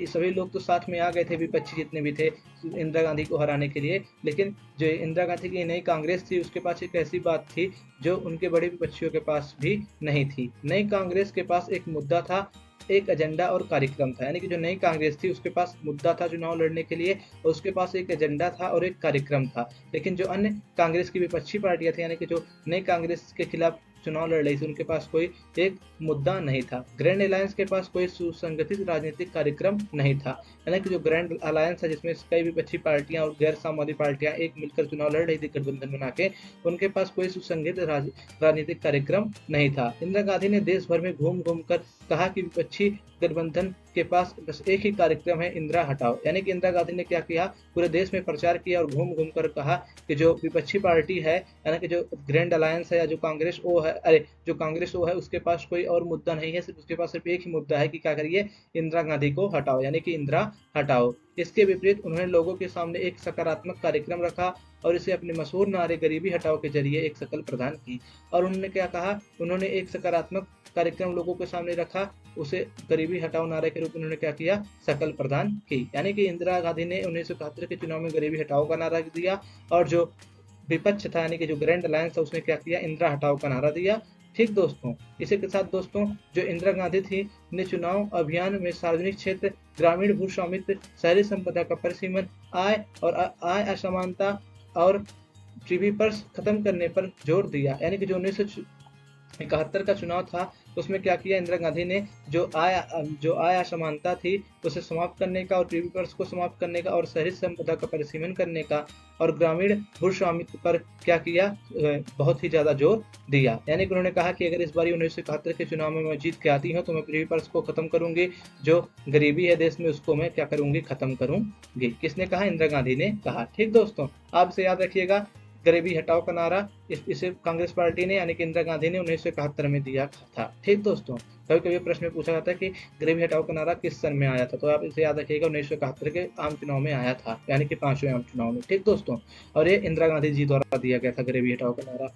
[SPEAKER 1] सभी लोग तो साथ में आ गए थे, विपक्षी जितने भी थे इंदिरा गांधी को हराने के लिए, लेकिन जो इंदिरा गांधी की नई कांग्रेस थी उसके पास एक ऐसी बात थी जो उनके बड़े विपक्षियों के पास भी नहीं थी। नई कांग्रेस के पास एक मुद्दा था, एक एजेंडा और कार्यक्रम था, यानी कि जो नई कांग्रेस थी उसके पास मुद्दा था चुनाव लड़ने के लिए, और उसके पास एक एजेंडा था और एक कार्यक्रम था। लेकिन जो अन्य कांग्रेस की विपक्षी पार्टियां थी, यानी कि जो नई कांग्रेस के खिलाफ चुनाव लड़ रही थी, उनके पास कोई एक मुद्दा नहीं था। ग्रैंड अलायंस के पास कोई सुसंगठित राजनीतिक कार्यक्रम नहीं था, यानी कि जो ग्रैंड अलायंस है जिसमें कई विपक्षी पार्टियां और गैर साम्यवादी पार्टियां एक मिलकर चुनाव लड़ रही थी गठबंधन बना के, उनके पास कोई सुसंगठित राजनीतिक कार्यक्रम नहीं था। इंदिरा गांधी ने देश भर में घूम घूम कर कहा कि विपक्षी गठबंधन के पास बस एक ही कार्यक्रम है, इंदिरा हटाओ। यानी कि इंदिरा गांधी ने क्या किया, पूरे देश में प्रचार किया और घूम घूम कर कहा कि जो विपक्षी पार्टी है, यानी कि जो ग्रैंड अलायंस है या जो कांग्रेस वो है, जो कांग्रेस वो है, उसके पास कोई और मुद्दा नहीं है, सिर्फ उसके पास सिर्फ एक ही मुद्दा है कि क्या करिए, इंदिरा गांधी को हटाओ, यानी कि इंदिरा हटाओ। इसके विपरीत उन्होंने लोगों के सामने एक सकारात्मक कार्यक्रम रखा और इसे अपने मशहूर नारे गरीबी हटाओ के जरिए एक शकल प्रदान की। और उन्होंने क्या कहा, उन्होंने एक सकारात्मक कार्यक्रम लोगों के सामने रखा, उसे गरीबी हटाओ नारे के रूप में उन्होंने क्या किया, शकल प्रदान की। यानी कि इंदिरा गांधी ने 1971 के चुनाव में गरीबी हटाओ का नारा दिया, और जो विपक्ष था यानी कि जो ग्रैंड अलायंस था उसने क्या किया, इंदिरा हटाओ का नारा दिया। ठीक दोस्तों, इसी के साथ दोस्तों जो इंदिरा गांधी थी ने चुनाव अभियान में सार्वजनिक क्षेत्र, ग्रामीण भू स्वामित्व, शहरी संपदा का परिसीमन, आय असमानता और ट्रिब्यूटस खत्म करने पर जोर दिया। यानी कि जो 1971 का चुनाव था उसमें क्या किया, इंदिरा गांधी ने जो आय असमानता थी उसे समाप्त करने का, और ट्रिब्यूटस को समाप्त करने का, और शहरी संपदा का परिसीमन करने का, और ग्रामीण भू स्वामित्व पर क्या किया, बहुत ही ज्यादा जोर दिया। यानी कि उन्होंने कहा कि अगर इस बार 1971 के चुनाव में मैं जीत के आती हूँ तो मैं ट्रिब्यूटस को खत्म करूंगी, जो गरीबी है देश में उसको मैं क्या करूंगी, खत्म करूंगी। किसने कहा, इंदिरा गांधी ने कहा। ठीक दोस्तों, आप इसे याद रखिएगा, गरीबी हटाओ का नारा इसे कांग्रेस पार्टी ने यानी कि इंदिरा गांधी ने 1971 में दिया था। ठीक दोस्तों, कभी कभी प्रश्न में पूछा जाता है कि गरीबी हटाओ का नारा किस सन में आया था, तो आप इसे याद रखिएगा 1971 के आम चुनाव में आया था, यानी कि 5वें आम चुनाव में। ठीक दोस्तों, और ये इंदिरा गांधी जी द्वारा दिया गया था गरीबी हटाओ का नारा।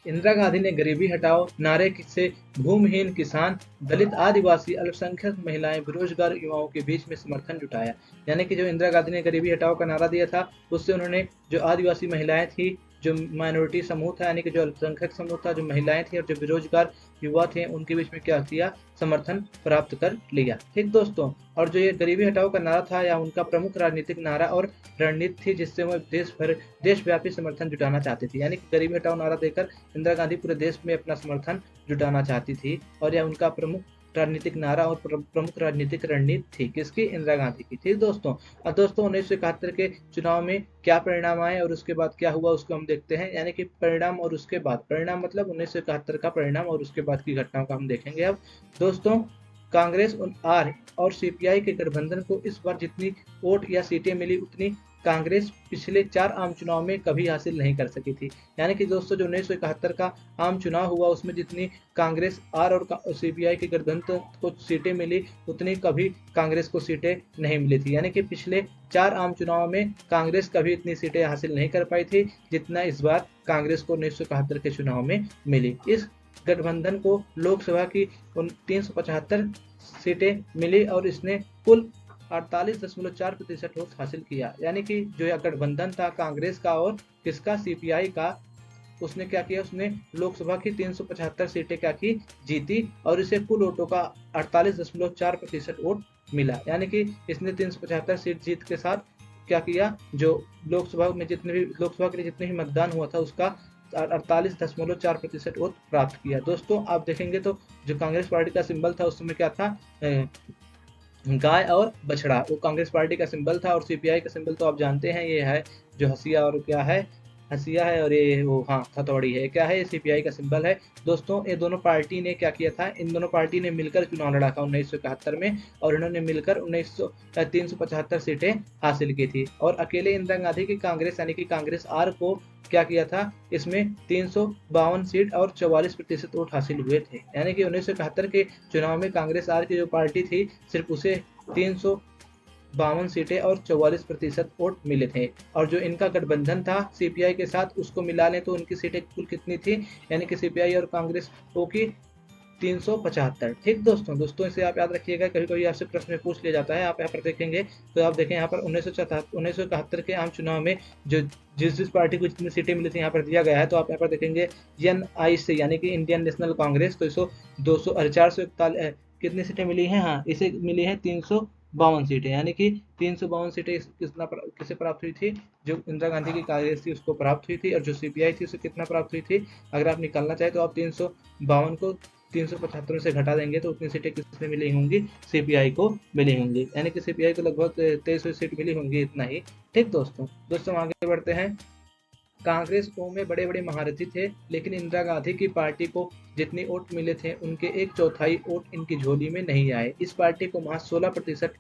[SPEAKER 1] इंदिरा गांधी ने गरीबी हटाओ नारे से भूमिहीन किसान, दलित, आदिवासी, अल्पसंख्यक महिलाएं, बेरोजगार युवाओं के बीच में समर्थन जुटाया। यानी कि जो इंदिरा गांधी ने गरीबी हटाओ का नारा दिया था उससे उन्होंने जो आदिवासी महिलाएं थी, जो माइनॉरिटी समूह था यानी कि जो अल्पसंख्यक समूह था, जो महिलाएं थी और जो बेरोजगार युवा थे, उनके बीच में क्या किया, समर्थन प्राप्त कर लिया। ठीक दोस्तों, और जो ये गरीबी हटाओ का नारा था या उनका प्रमुख राजनीतिक नारा और रणनीति थी, जिससे वो देशव्यापी समर्थन जुटाना चाहती थी। यानी कि गरीबी हटाओ नारा देकर इंदिरा गांधी पूरे देश में अपना समर्थन जुटाना चाहती थी, और यह उनका प्रमुख राजनीतिक नारा और प्रमुख राजनीतिक रणनीति थी। किसकी? इंदिरा गांधी की। ठीक दोस्तों, अब दोस्तों 1971 के चुनाव में क्या परिणाम आए और उसके बाद क्या हुआ उसको हम देखते हैं। यानी कि परिणाम और उसके बाद, परिणाम मतलब 1971 का परिणाम और उसके बाद की घटनाओं का हम देखेंगे। अब दोस्तों, कांग्रेस आर और सीपीआई के गठबंधन को इस बार जितनी वोट या सीटें मिली उतनी कांग्रेस पिछले 4 आम चुनाव में कभी हासिल नहीं कर सकी थी। यानी कि दोस्तों जो 1971 का आम चुनाव हुआ उसमें जितनी कांग्रेस आर और सीपीआई के गठबंधन को सीटें मिली उतनी कभी कांग्रेस को सीटें नहीं मिली थी। यानी कि पिछले 4 आम चुनाव में कांग्रेस कभी इतनी सीटें हासिल नहीं कर पाई थी जितना इस बार कांग्रेस को 1971 के चुनाव में मिली। इस गठबंधन को लोकसभा की 375 सीटें मिली और इसने कुल 48.4% वोट हासिल किया। यानी कि जो यह गठबंधन था कांग्रेस का और किसका, सीपीआई का, उसने क्या किया, उसने लोकसभा की 375 सीटें क्या की, जीती, और इसे कुल वोटों का 48.4% वोट मिला। यानी कि इसने 375 सीट जीत के साथ क्या किया, जो लोकसभा के लिए जितने भी मतदान हुआ था उसका 48.4% वोट प्राप्त किया। दोस्तों आप देखेंगे तो जो कांग्रेस पार्टी का सिंबल था उस समय क्या था, गाय और बछड़ा, वो कांग्रेस पार्टी का सिंबल था। और सीपीआई का सिंबल तो आप जानते हैं, ये है जो हंसिया और क्या है, हंसिया है और ये वो हाँ हथौड़ी है, क्या है, ये सीपीआई का सिंबल है। दोस्तों ये दोनों पार्टी ने क्या किया था, इन दोनों पार्टी ने मिलकर चुनाव लड़ा था 1971 में, और इन्होंने मिलकर 375 सीटें हासिल की थी। और अकेले इंदिरा गांधी की कांग्रेस यानी कि कांग्रेस आर को क्या किया था, इसमें 352 सीट और 44% वोट हासिल हुए थे। यानी कि 1971 के चुनाव में कांग्रेस आर की जो पार्टी थी सिर्फ उसे 352 सीटें और 44% वोट मिले थे। और जो इनका गठबंधन था सीपीआई के साथ, उसको मिला लें तो उनकी सीटें कुल कितनी थी, यानी कि सीपीआई और कांग्रेस की 375। ठीक दोस्तों इसे आप याद रखिएगा, कभी कभी आपसे प्रश्न में पूछ लिया जाता है। आप यहाँ पर देखेंगे तो आप देखें यहाँ पर 1971 के आम चुनाव में जो जिस पार्टी को जितनी सीटें मिली थी यहाँ पर दिया गया है, तो आप यहाँ पर देखेंगे NIC यानी कि इंडियन नेशनल कांग्रेस, तो इसको 441 कितनी सीटें मिली हैं, हाँ इसे मिली है 352 सीटें। यानी कि 352 सीटें किसे प्राप्त हुई थी, जो इंदिरा गांधी की कांग्रेस थी उसको प्राप्त हुई थी, और जो सीपीआई थी उसे कितना प्राप्त हुई थी। अगर आप निकालना चाहे तो आप 352 को 375 से घटा देंगे तो उतनी सीटें किसने मिली होंगी, सीपीआई को मिली होंगी। यानी कि सीपीआई को लगभग 2300 सीट मिली होंगी, इतना ही। ठीक दोस्तों आगे बढ़ते हैं। कांग्रेस में बड़े बड़े महारथी थे, लेकिन इंदिरा गांधी की पार्टी को जितनी वोट मिले थे उनके 1/4 वोट इनकी झोली में नहीं आए। इस पार्टी को महज 16%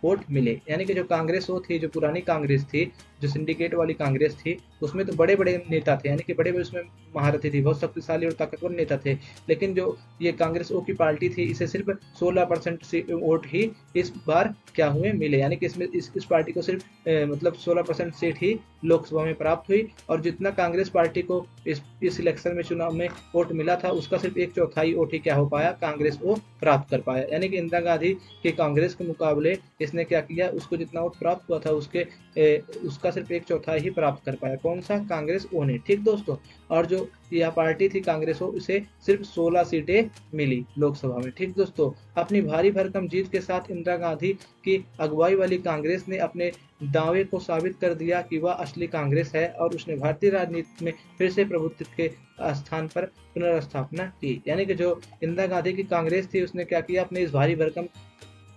[SPEAKER 1] वोट मिले। यानी कि जो कांग्रेस वो थी, जो पुरानी कांग्रेस थी, जो सिंडिकेट वाली कांग्रेस थी, उसमें तो बड़े बड़े नेता थे, यानी कि बड़े बड़े उसमें महारथी थी, बहुत शक्तिशाली और ताकतवर नेता थे। लेकिन जो ये कांग्रेस ओ की पार्टी थी, इसे सिर्फ 16% वोट ही इस बार क्या हुए मिले। यानी कि इसमें इस पार्टी को सिर्फ मतलब 16% सीट ही लोकसभा में प्राप्त हुई, और जितना कांग्रेस पार्टी को इस इलेक्शन में चुनाव में वोट मिला था उसका सिर्फ 1/4 वोट ही क्या हो पाया, कांग्रेस को प्राप्त कर पाया। यानी कि इंदिरा गांधी की कांग्रेस के मुकाबले इसने क्या किया, उसको जितना वोट प्राप्त हुआ था उसका सिर्फ 1/4 ही प्राप्त कर पाया। कौन सा, कांग्रेस ओ ने। ठीक दोस्तों, और जो यह पार्टी थी कांग्रेस ओ, इसे सिर्फ 16 सीटें मिली लोकसभा में। ठीक दोस्तों, अपनी भारी भरकम जीत के साथ इंदिरा गांधी की अगुवाई वाली कांग्रेस ने अपने दावे को साबित कर दिया कि वह असली कांग्रेस है, और उसने भारतीय राजनीति में फिर से प्रभुत्व के स्थान पर पुनर्स्थापना की। यानी कि जो इंदिरा गांधी की कांग्रेस थी उसने क्या किया, अपने इस भारी भरकम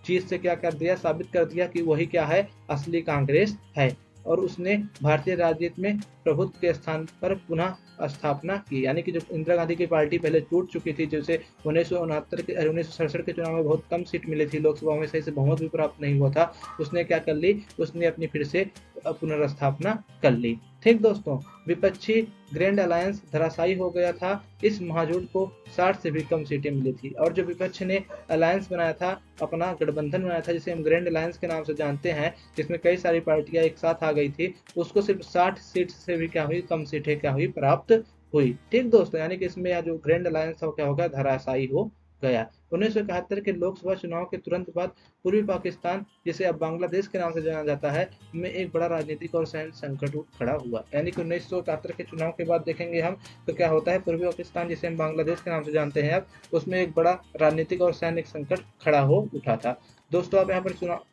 [SPEAKER 1] चीज से क्या कर दिया, साबित कर दिया कि वही क्या है, असली कांग्रेस है, और उसने भारतीय राजनीति में प्रभुत्व के स्थान पर पुनः स्थापना की। यानी कि जो इंदिरा गांधी की पार्टी पहले टूट चुकी थी, जैसे 1967 के चुनाव में बहुत कम सीट मिली थी, लोकसभा में सही से बहुमत भी प्राप्त नहीं हुआ था, उसने क्या कर ली, उसने अपनी फिर से पुनर्स्थापना कर ली। ठीक दोस्तों, विपक्षी ग्रैंड अलायंस धराशायी हो गया था। इस महाजोट को 60 से भी कम सीटें मिली थी, और जो विपक्ष ने अलायंस बनाया था, अपना गठबंधन बनाया था, जिसे हम ग्रैंड अलायंस के नाम से जानते हैं, जिसमें कई सारी पार्टियां एक साथ आ गई थी, उसको सिर्फ 60 सीट से भी क्या हुई, कम सीटें क्या हुई, प्राप्त हुई। ठीक दोस्तों, यानी कि इसमें यह जो ग्रैंड अलायंस था क्या हो गया, धराशायी हो गया। 1971 के लोकसभा चुनाव के तुरंत बाद पूर्वी पाकिस्तान, जिसे अब बांग्लादेश के नाम से जाना जाता है, में एक बड़ा राजनीतिक और सैन्य संकट खड़ा हुआ। यानी कि 1971 के चुनाव के बाद देखेंगे हम तो क्या होता है, पूर्वी पाकिस्तान जिसे हम बांग्लादेश के नाम से जानते हैं अब, उसमें एक बड़ा राजनीतिक और सैन्य संकट खड़ा हो उठा था। दोस्तों आप यहाँ पर चुनाव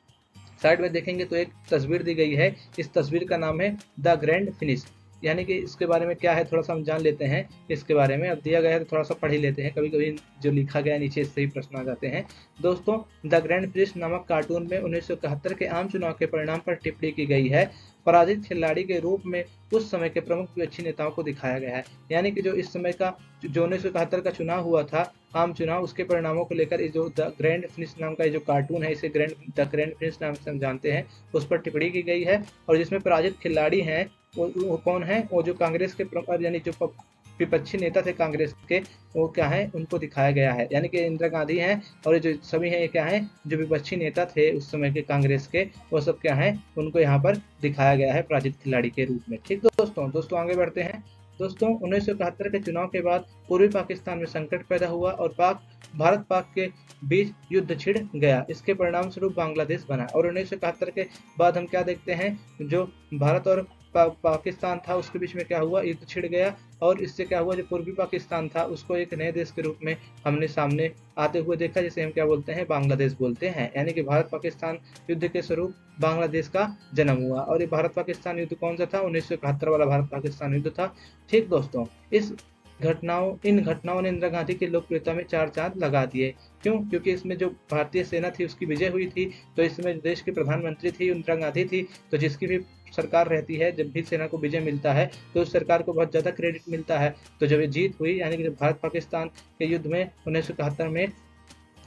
[SPEAKER 1] साइड में देखेंगे तो एक तस्वीर दी गई है। इस तस्वीर का नाम है द ग्रैंड फिनिश। यानी कि इसके बारे में क्या है थोड़ा सा हम जान लेते हैं इसके बारे में। अब दिया गया है तो थोड़ा सा पढ़ ही लेते हैं, कभी कभी जो लिखा गया है नीचे इससे ही प्रश्न आ जाते हैं। दोस्तों द ग्रैंड फिनिश नामक कार्टून में 1971 के आम चुनाव के परिणाम पर टिप्पणी की गई है। पराजित खिलाड़ी के रूप में उस समय के प्रमुख विपक्षी नेताओं को दिखाया गया है। यानी कि जो इस समय का जो 1971 का चुनाव हुआ था, आम चुनाव, उसके परिणामों को लेकर जो द ग्रैंड फिनिश नाम का जो कार्टून है, इसे द ग्रैंड फिनिश नाम से हम जानते हैं, उस पर टिप्पणी की गई है। और जिसमें पराजित खिलाड़ी हैं वो कौन है, वो जो कांग्रेस के यानी जो विपक्षी नेता थे कांग्रेस के, वो क्या है, उनको दिखाया गया है। यानी कि इंदिरा गांधी हैं और जो सभी हैं ये क्या है, जो विपक्षी नेता थे उस समय के कांग्रेस के, वो सब क्या है, उनको यहाँ पर दिखाया गया है पराजित खिलाड़ी के रूप में। ठीक दोस्तों आगे बढ़ते हैं। दोस्तों 1971 के चुनाव के बाद पूर्वी पाकिस्तान में संकट पैदा हुआ और भारत पाक के बीच युद्ध छिड़ गया। इसके परिणाम स्वरूप बांग्लादेश बना। और 1971 के बाद हम क्या देखते हैं, जो भारत और पाकिस्तान था उसके बीच में क्या हुआ, युद्ध छिड़ गया। और इससे क्या हुआ, जो पूर्वी पाकिस्तान था उसको एक नए देश के रूप में हमने सामने आते हुए देखा, जिसे हम क्या बोलते हैं, बांग्लादेश बोलते हैं। यानी कि भारत पाकिस्तान युद्ध के स्वरूप बांग्लादेश का जन्म हुआ। और ये भारत पाकिस्तान युद्ध कौन सा था, 1971 वाला भारत पाकिस्तान युद्ध था। ठीक दोस्तों, इन घटनाओं ने इंदिरा गांधी की लोकप्रियता में 4 चांद लगा दिए। क्यों? क्योंकि इसमें जो भारतीय सेना थी उसकी विजय हुई थी। तो इसमें देश की प्रधानमंत्री थी इंदिरा गांधी थी। तो जिसकी भी सरकार रहती है, जब भी सेना को विजय मिलता है तो उस सरकार को बहुत ज्यादा क्रेडिट मिलता है। तो जब ये जीत हुई, यानी कि जब भारत पाकिस्तान के युद्ध में 1971 में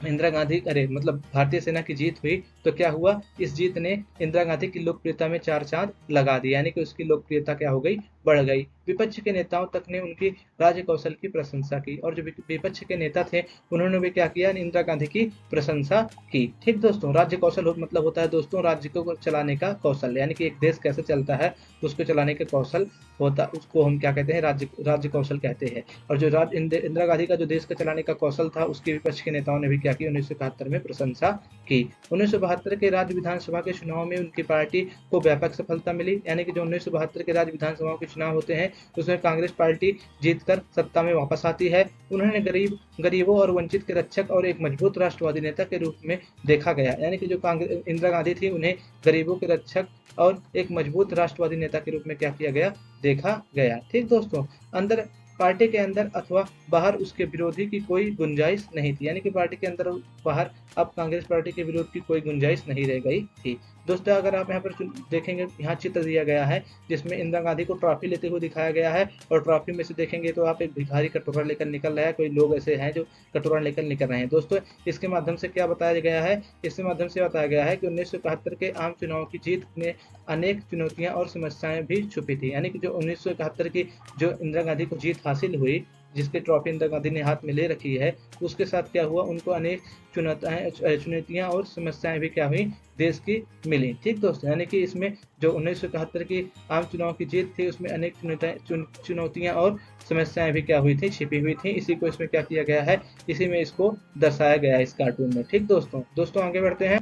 [SPEAKER 1] इंदिरा गांधी मतलब भारतीय सेना की जीत हुई, तो क्या हुआ, इस जीत ने इंदिरा गांधी की लोकप्रियता में 4 चांद लगा दिए। यानी कि उसकी लोकप्रियता क्या हो गई, बढ़ गई। विपक्ष के नेताओं तक ने उनकी राज्य कौशल की प्रशंसा की। और जो विपक्ष के नेता थे उन्होंने भी क्या किया, इंदिरा गांधी की प्रशंसा की। ठीक दोस्तों, राज्य कौशल मतलब होता है दोस्तों राज्य को चलाने का कौशल। यानी कि एक देश कैसे चलता है उसको चलाने का कौशल होता, उसको हम क्या कहते हैं, राज्य कौशल कहते हैं। और जो इंदिरा गांधी का जो देश का चलाने का कौशल था उसके विपक्ष के नेताओं ने भी क्या किया, 1971 में प्रशंसा की। 1972 के राज्य विधानसभा के चुनाव में उनकी पार्टी को व्यापक सफलता मिली। यानी कि जो 1972 के राज्य विधानसभा के चुनाव होते हैं उसमें कांग्रेस पार्टी जीतकर सत्ता में वापस आती है। उन्होंने गरीबों और वंचित के रक्षक और एक मजबूत राष्ट्रवादी नेता के रूप में देखा गया। यानी कि जो इंदिरा गांधी थी उन्हें गरीबों के रक्षक और एक मजबूत राष्ट्रवादी नेता के रूप में क्या किया गया, देखा गया। ठीक दोस्तों, पार्टी के अंदर अथवा बाहर उसके विरोधी की कोई गुंजाइश नहीं थी। यानी कि पार्टी के अंदर बाहर अब कांग्रेस पार्टी के विरोध की कोई गुंजाइश नहीं रह गई थी। दोस्तों अगर आप यहाँ पर देखेंगे, यहाँ चित्र दिया गया है जिसमें इंदिरा गांधी को ट्रॉफी लेते हुए दिखाया गया है। और ट्रॉफी में से देखेंगे तो आप एक भिखारी कटोरा लेकर निकल रहा है, कोई लोग ऐसे हैं जो कटोरा लेकर निकल रहे हैं। दोस्तों इसके माध्यम से क्या बताया गया है, इसके माध्यम से बताया गया है कि 1971 के आम चुनाव की जीत में अनेक चुनौतियां और समस्याएं भी छुपी थी। यानी कि जो 1971 की जो इंदिरा गांधी को जीत हासिल हुई, जिसके ट्रॉफी इंदिरा गांधी ने हाथ में ले रखी है, उसके साथ क्या हुआ, उनको अनेक चुनौतियां और समस्याएं भी क्या हुई, देश की मिली। ठीक दोस्तों, यानी कि इसमें जो 1971 की आम चुनाव की जीत थी उसमें अनेक चुनौतियां और समस्याएं भी क्या हुई थी, छिपी हुई थी। इसी को इसमें क्या किया गया है, इसी में इसको दर्शाया गया है इस कार्टून में। ठीक दोस्तों आगे बढ़ते हैं।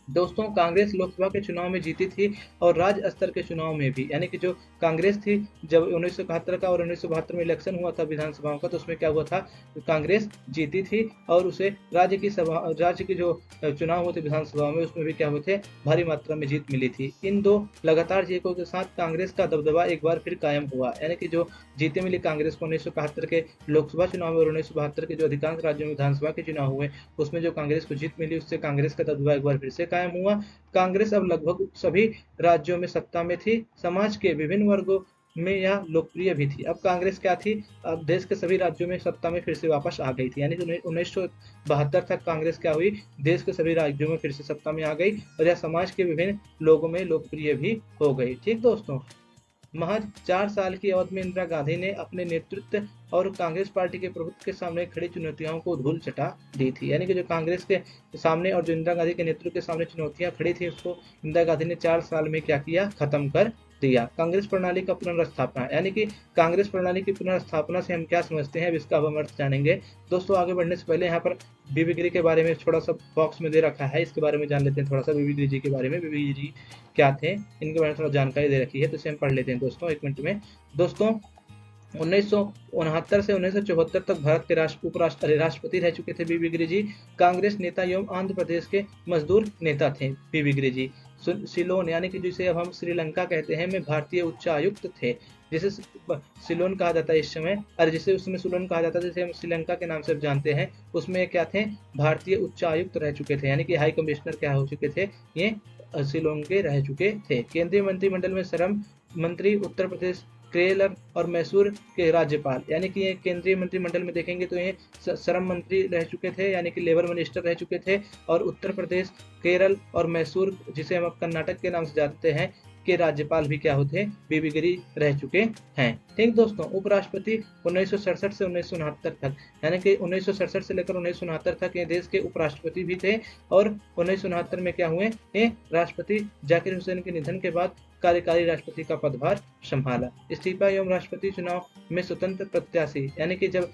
[SPEAKER 1] दोस्तों कांग्रेस लोकसभा के चुनाव में जीती थी और राज्य स्तर के चुनाव में भी। यानी कि जो कांग्रेस थी, जब 1971 का और 1972 में इलेक्शन हुआ था विधानसभाओं का, तो उसमें क्या हुआ था, कांग्रेस जीती थी और उसे राज्य की जो चुनाव हुए थे विधानसभाओं में उसमें भी क्या हुए थे, भारी मात्रा में जीत मिली थी। इन दो लगातार जीतों के साथ कांग्रेस का दबदबा एक बार फिर कायम हुआ। यानी कि जो जीते मिली कांग्रेस को 1971 के लोकसभा चुनाव में और 1972 के जो अधिकांश राज्यों में विधानसभा के चुनाव हुए उसमें जो कांग्रेस को जीत मिली, उससे कांग्रेस का दबदबा एक बार फिर से कायम हुआ। कांग्रेस अब लगभग सभी राज्यों में सत्ता में थी। समाज के विभिन्न वर्गों में यह लोकप्रिय भी थी। अब कांग्रेस क्या थी, अब देश के सभी राज्यों में सत्ता में फिर से वापस आ गई थी। यानी कि 1972 तक कांग्रेस क्या हुई, देश के सभी राज्यों में फिर से सत्ता में आ गई और यह समाज के विभिन्न लोगों में लोकप्रिय भी हो गई। ठीक दोस्तों, महज 4 साल की अवधि में इंदिरा गांधी ने अपने नेतृत्व और कांग्रेस पार्टी के प्रभुत्व के सामने खड़ी चुनौतियों को धूल चटा दी थी। यानी कि जो कांग्रेस के सामने और जो इंदिरा गांधी के नेतृत्व के सामने चुनौतियां खड़ी थी, उसको इंदिरा गांधी ने 4 साल में क्या किया, खत्म कर दिया। कांग्रेस प्रणाली का पुनर्स्थापना, यानी कि कांग्रेस प्रणाली की पुनर्स्थापना से हम क्या समझते हैं, अब इसका अब हम अर्थ जानेंगे। दोस्तों आगे बढ़ने से पहले यहाँ पर बीबी गिरी के बारे में थोड़ा सा बॉक्स में दे रखा है, इसके बारे में जान लेते हैं थोड़ा सा। बीबी गिरी जी के बारे में, बीबी गिरी जी क्या थे, इनके बारे में थोड़ा जानकारी दे रखी है, तो इसे हम पढ़ लेते हैं दोस्तों 1 मिनट में। दोस्तों 1969 से 1974 तक भारत के राष्ट्रपति रह चुके थे बीबी गिरी जी। कांग्रेस नेता एवं आंध्र प्रदेश के मजदूर नेता थे बीबी गिरी जी। सिलोन, यानी कि जिसे अब हम श्रीलंका कहते हैं, में भारतीय उच्चायुक्त थे, जिसे सिलोन कहा जाता है इस समय, और जिसे उस समय सिलोन कहा जाता था, जिसे हम श्रीलंका के नाम से जानते हैं, उसमें क्या थे, भारतीय उच्चायुक्त रह चुके थे, यानी कि हाई कमिश्नर क्या हो चुके थे, ये सिलोन के रह चुके थे। केंद्रीय मंत्रिमंडल में श्रम मंत्री, उत्तर प्रदेश, केरल और मैसूर के राज्यपाल, यानी कि ये केंद्रीय मंत्रिमंडल में देखेंगे तो ये श्रम मंत्री रह चुके थे, यानी कि लेबर मिनिस्टर रह चुके थे, और उत्तर प्रदेश, केरल और मैसूर, जिसे हम कर्नाटक के नाम से जानते हैं, के राज्यपाल भी क्या होते हैं, बीबी गिरी रह चुके हैं। ठीक दोस्तों, उपराष्ट्रपति 1967 से 1969 तक, यानी कि 1967 से लेकर 1969 तक ये देश के उपराष्ट्रपति भी थे, और 1969 में क्या हुए, ये राष्ट्रपति जाकिर हुसैन के निधन के बाद कार्यकारी राष्ट्रपति का पदभार संभाला। इस्तीफा एवं राष्ट्रपति चुनाव में स्वतंत्र प्रत्याशी, यानी कि जब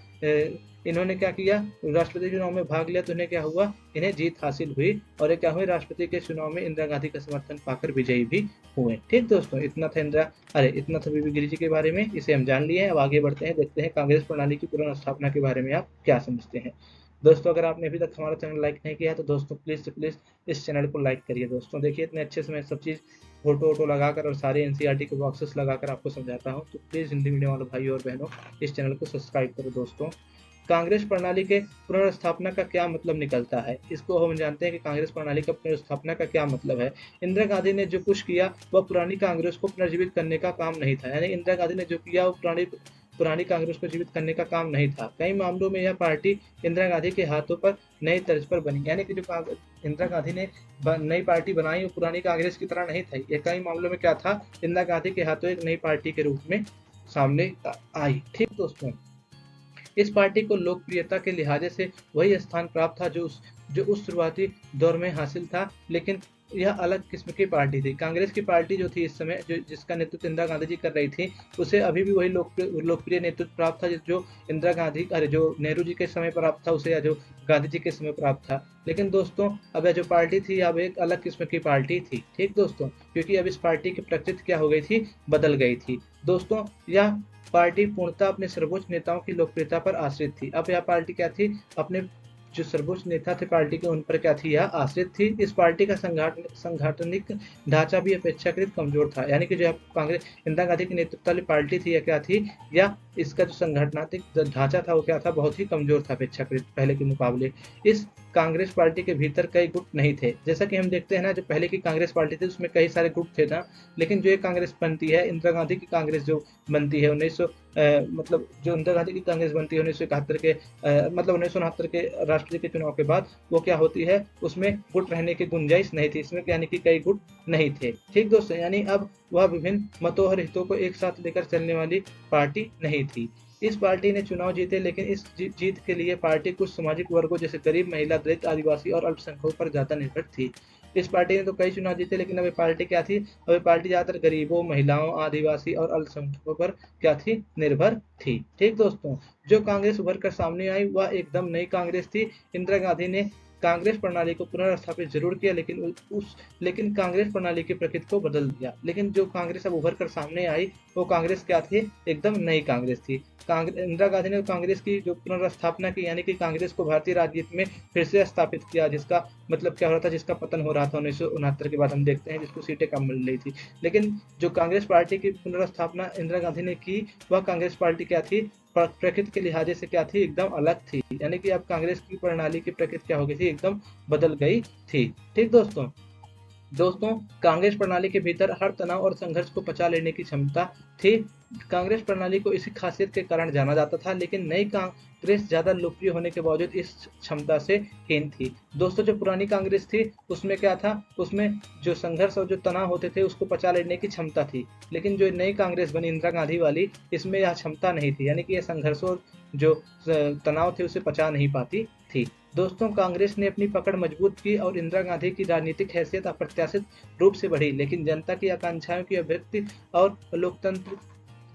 [SPEAKER 1] इन्होंने क्या किया, राष्ट्रपति चुनाव में भाग लिया, तो इन्हें क्या हुआ, इन्हें जीत हासिल हुई, और ये क्या हुए, राष्ट्रपति के चुनाव में इंदिरा गांधी का समर्थन पाकर विजयी भी हुए। ठीक दोस्तों, इतना था बीबी गिरी जी के बारे में, इसे हम जान लिए। अब आगे बढ़ते हैं, देखते हैं कांग्रेस प्रणाली की पुनर्स्थापना के बारे में आप क्या समझते हैं। दोस्तों अगर आपने अभी तक हमारा चैनल लाइक नहीं किया है, तो दोस्तों प्लीज इस चैनल को लाइक करिए। दोस्तों देखिए, इतने अच्छे से मैं सब चीज़ फोटो लगाकर और सारे एनसीईआरटी के बॉक्सेस लगाकर आपको समझाता हूँ, तो प्लीज़ हिंदी मीडियम वाले भाई और बहनों इस चैनल को सब्सक्राइब करो। दोस्तों कांग्रेस प्रणाली के पुनर्स्थापना का क्या मतलब निकलता है, इसको हम जानते हैं कि कांग्रेस प्रणाली का पुनर्स्थापना का क्या मतलब है। इंदिरा गांधी ने जो कुछ किया वह पुरानी कांग्रेस को पुनर्जीवित करने का काम नहीं था, यानी इंदिरा गांधी ने जो किया वो पुरानी कांग्रेस को जीवित करने का काम नहीं था। कई मामलों में यह पार्टी इंदिरा गांधी के हाथों पर नई तर्ज पर बनी, यानी कि जो इंदिरा गांधी ने नई पार्टी बनाई वो पुरानी कांग्रेस की तरह नहीं था। ये कई मामलों में क्या था, इंदिरा गांधी के हाथों एक नई पार्टी के रूप में सामने आई। ठीक दोस्तों, इस पार्टी को लोकप्रियता के लिहाजे से वही स्थान प्राप्त था जो उस शुरुआती दौर में हासिल था, लेकिन यह अलग किस्म की पार्टी थी। कांग्रेस की पार्टी जो थी इस समय, जिसका नेतृत्व इंदिरा गांधी जी कर रही थी, उसे अभी भी वही लोकप्रिय नेतृत्व प्राप्त था जो इंदिरा गांधी जो नेहरू जी के समय प्राप्त था उसे, या जो गांधी जी के समय प्राप्त था। लेकिन दोस्तों अब यह जो पार्टी थी अब एक अलग किस्म की पार्टी थी। ठीक दोस्तों, क्योंकि अब इस पार्टी की प्रकृति क्या हो गई थी, बदल गई थी। दोस्तों यह पार्टी पूर्णतः अपने सर्वोच्च नेताओं की लोकप्रियता पर आश्रित थी। अब यह पार्टी क्या थी, अपने जो सर्वोच्च नेता थे पार्टी के, उन पर क्या थी, यह आश्रित थी। इस पार्टी का संगठनिक ढांचा भी अपेक्षाकृत कमजोर था, यानी कि जो कांग्रेस इंदिरा गांधी की नेतृत्व वाली पार्टी थी, यह क्या थी, या इसका जो संगठनात्मक ढांचा था वो क्या था, बहुत ही कमजोर था अपेक्षाकृत पहले के मुकाबले। इस कांग्रेस पार्टी के भीतर कई गुट नहीं थे, जैसा कि हम देखते हैं ना, जो पहले की कांग्रेस पार्टी थी उसमें कई सारे गुट थे ना, लेकिन जो ये कांग्रेस बनती है, इंदिरा गांधी की कांग्रेस जो बनती है जो इंदिरा गांधी की कांग्रेस बनती है 1971 के 1969 के राष्ट्रपति के चुनाव के बाद, वो क्या होती है, उसमें गुट रहने की गुंजाइश नहीं थी, इसमें यानी कि कई गुट नहीं थे। ठीक दोस्तों, यानी अब वह विभिन्न मतों और हितों को एक साथ लेकर चलने वाली पार्टी नहीं थी। इस पार्टी ने चुनाव जीते, लेकिन इस जीत के लिए पार्टी कुछ सामाजिक वर्गों जैसे गरीब, महिला, दलित, आदिवासी और अल्पसंख्यकों पर ज्यादा निर्भर थी। इस पार्टी ने तो कई चुनाव जीते, लेकिन अब ये पार्टी क्या थी, अब ये पार्टी ज्यादातर गरीबों, महिलाओं, आदिवासी और अल्पसंख्यकों पर क्या थी, निर्भर थी। ठीक दोस्तों, जो कांग्रेस उभर कर सामने आई वह एकदम नई कांग्रेस थी। इंदिरा गांधी ने कांग्रेस प्रणाली को पुनर्स्थापित जरूर किया, लेकिन कांग्रेस प्रणाली की प्रकृति को बदल दिया। लेकिन जो कांग्रेस अब उभर कर सामने आई वो कांग्रेस क्या थी, एकदम नई कांग्रेस थी। इंदिरा गांधी ने कांग्रेस की जो पुनर्स्थापना की, यानी कि कांग्रेस को भारतीय राजनीति में फिर से स्थापित किया, जिसका मतलब क्या हो रहा था, जिसका पतन हो रहा था 1969 के बाद, हम देखते हैं, जिसको सीटें कम मिल रही थी। लेकिन जो कांग्रेस पार्टी की पुनर्स्थापना इंदिरा गांधी ने की, वह कांग्रेस पार्टी क्या थी, प्रकृति के लिहाजे से क्या थी, एकदम अलग थी। यानी कि अब कांग्रेस की प्रणाली की प्रकृति क्या हो गई थी, एकदम बदल गई थी। ठीक दोस्तों कांग्रेस प्रणाली के भीतर हर तनाव और संघर्ष को पचा लेने की क्षमता थी। कांग्रेस प्रणाली को इसी खासियत के कारण जाना जाता था, लेकिन नई कांग्रेस ज्यादा लोकप्रिय होने के बावजूद इस क्षमता से हीन थी। दोस्तों जो पुरानी कांग्रेस थी उसमें क्या था, उसमें जो संघर्ष और जो तनाव होते थे उसको पचा लेने की क्षमता थी, लेकिन जो नई कांग्रेस बनी इंदिरा गांधी वाली, इसमें यह क्षमता नहीं थी, यानी कि यह संघर्ष और जो तनाव थे उसे पचा नहीं पाती थी। दोस्तों, कांग्रेस ने अपनी पकड़ मजबूत की और इंदिरा गांधी की राजनीतिक हैसियत अप्रत्याशित रूप से बढ़ी, लेकिन जनता की आकांक्षाओं की अभिव्यक्ति और लोकतंत्र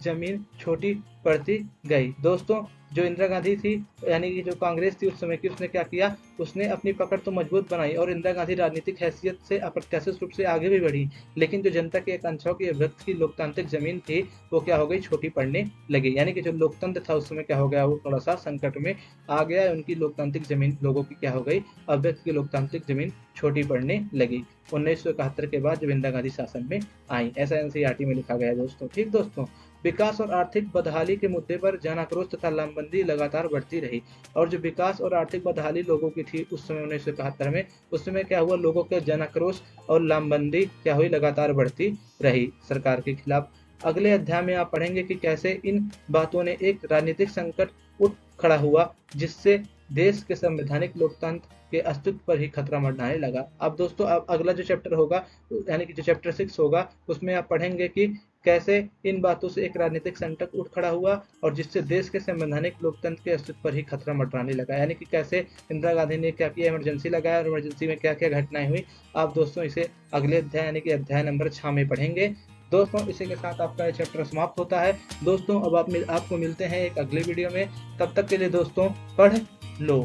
[SPEAKER 1] जमीन छोटी पड़ती गई। दोस्तों, जो इंदिरा गांधी थी, यानी कि जो कांग्रेस थी उस समय की, उसने क्या किया, उसने अपनी पकड़ तो मजबूत बनाई और इंदिरा गांधी राजनीतिक हैसियत से अप्रत्याशित रूप से आगे भी बढ़ी, लेकिन जो जनता की आकांक्षाओं की अभिव्यक्ति की लोकतांत्रिक जमीन थी वो क्या हो गई, छोटी पड़ने लगी। यानी कि जो लोकतंत्र था उस समय क्या हो गया, वो थोड़ा सा संकट में आ गया। उनकी लोकतांत्रिक जमीन लोगों की क्या हो गई, अभिव्यक्ति की लोकतांत्रिक जमीन छोटी पड़ने लगी 1971 के बाद, जब इंदिरा गांधी शासन में आई। ऐसा एनसीईआरटी में लिखा गया है दोस्तों। ठीक दोस्तों, विकास और आर्थिक बदहाली के मुद्दे पर जन आक्रोश तथा लामबंदी लगातार बढ़ती रही, और जो विकास और आर्थिक बदहाली लोगों की थी उस समय 1971 में, उस समय क्या हुआ, लोगों के जन आक्रोश और लामबंदी क्या हुई, लगातार बढ़ती रही सरकार के खिलाफ। अगले अध्याय में आप पढ़ेंगे कि कैसे इन बातों ने एक राजनीतिक संकट उठ खड़ा हुआ, जिससे देश के संवैधानिक लोकतंत्र के अस्तित्व पर ही खतरा मंडराने लगा। अब दोस्तों, अब अगला जो चैप्टर होगा, यानी कि जो चैप्टर 6 होगा, उसमें आप पढ़ेंगे कि कैसे इन बातों से एक राजनीतिक संकट उठ खड़ा हुआ और जिससे देश के संवैधानिक लोकतंत्र के अस्तित्व पर ही खतरा मंडराने लगा। यानी कि कैसे इंदिरा गांधी ने क्या किया, इमरजेंसी लगाया और इमरजेंसी में क्या क्या घटनाएं हुई। आप दोस्तों इसे अगले अध्याय यानी कि अध्याय नंबर 6 में पढ़ेंगे। दोस्तों, इसी के साथ आपका ये चैप्टर समाप्त होता है। दोस्तों, अब आपको मिलते हैं एक अगले वीडियो में। तब तक के लिए दोस्तों, पढ़ लो।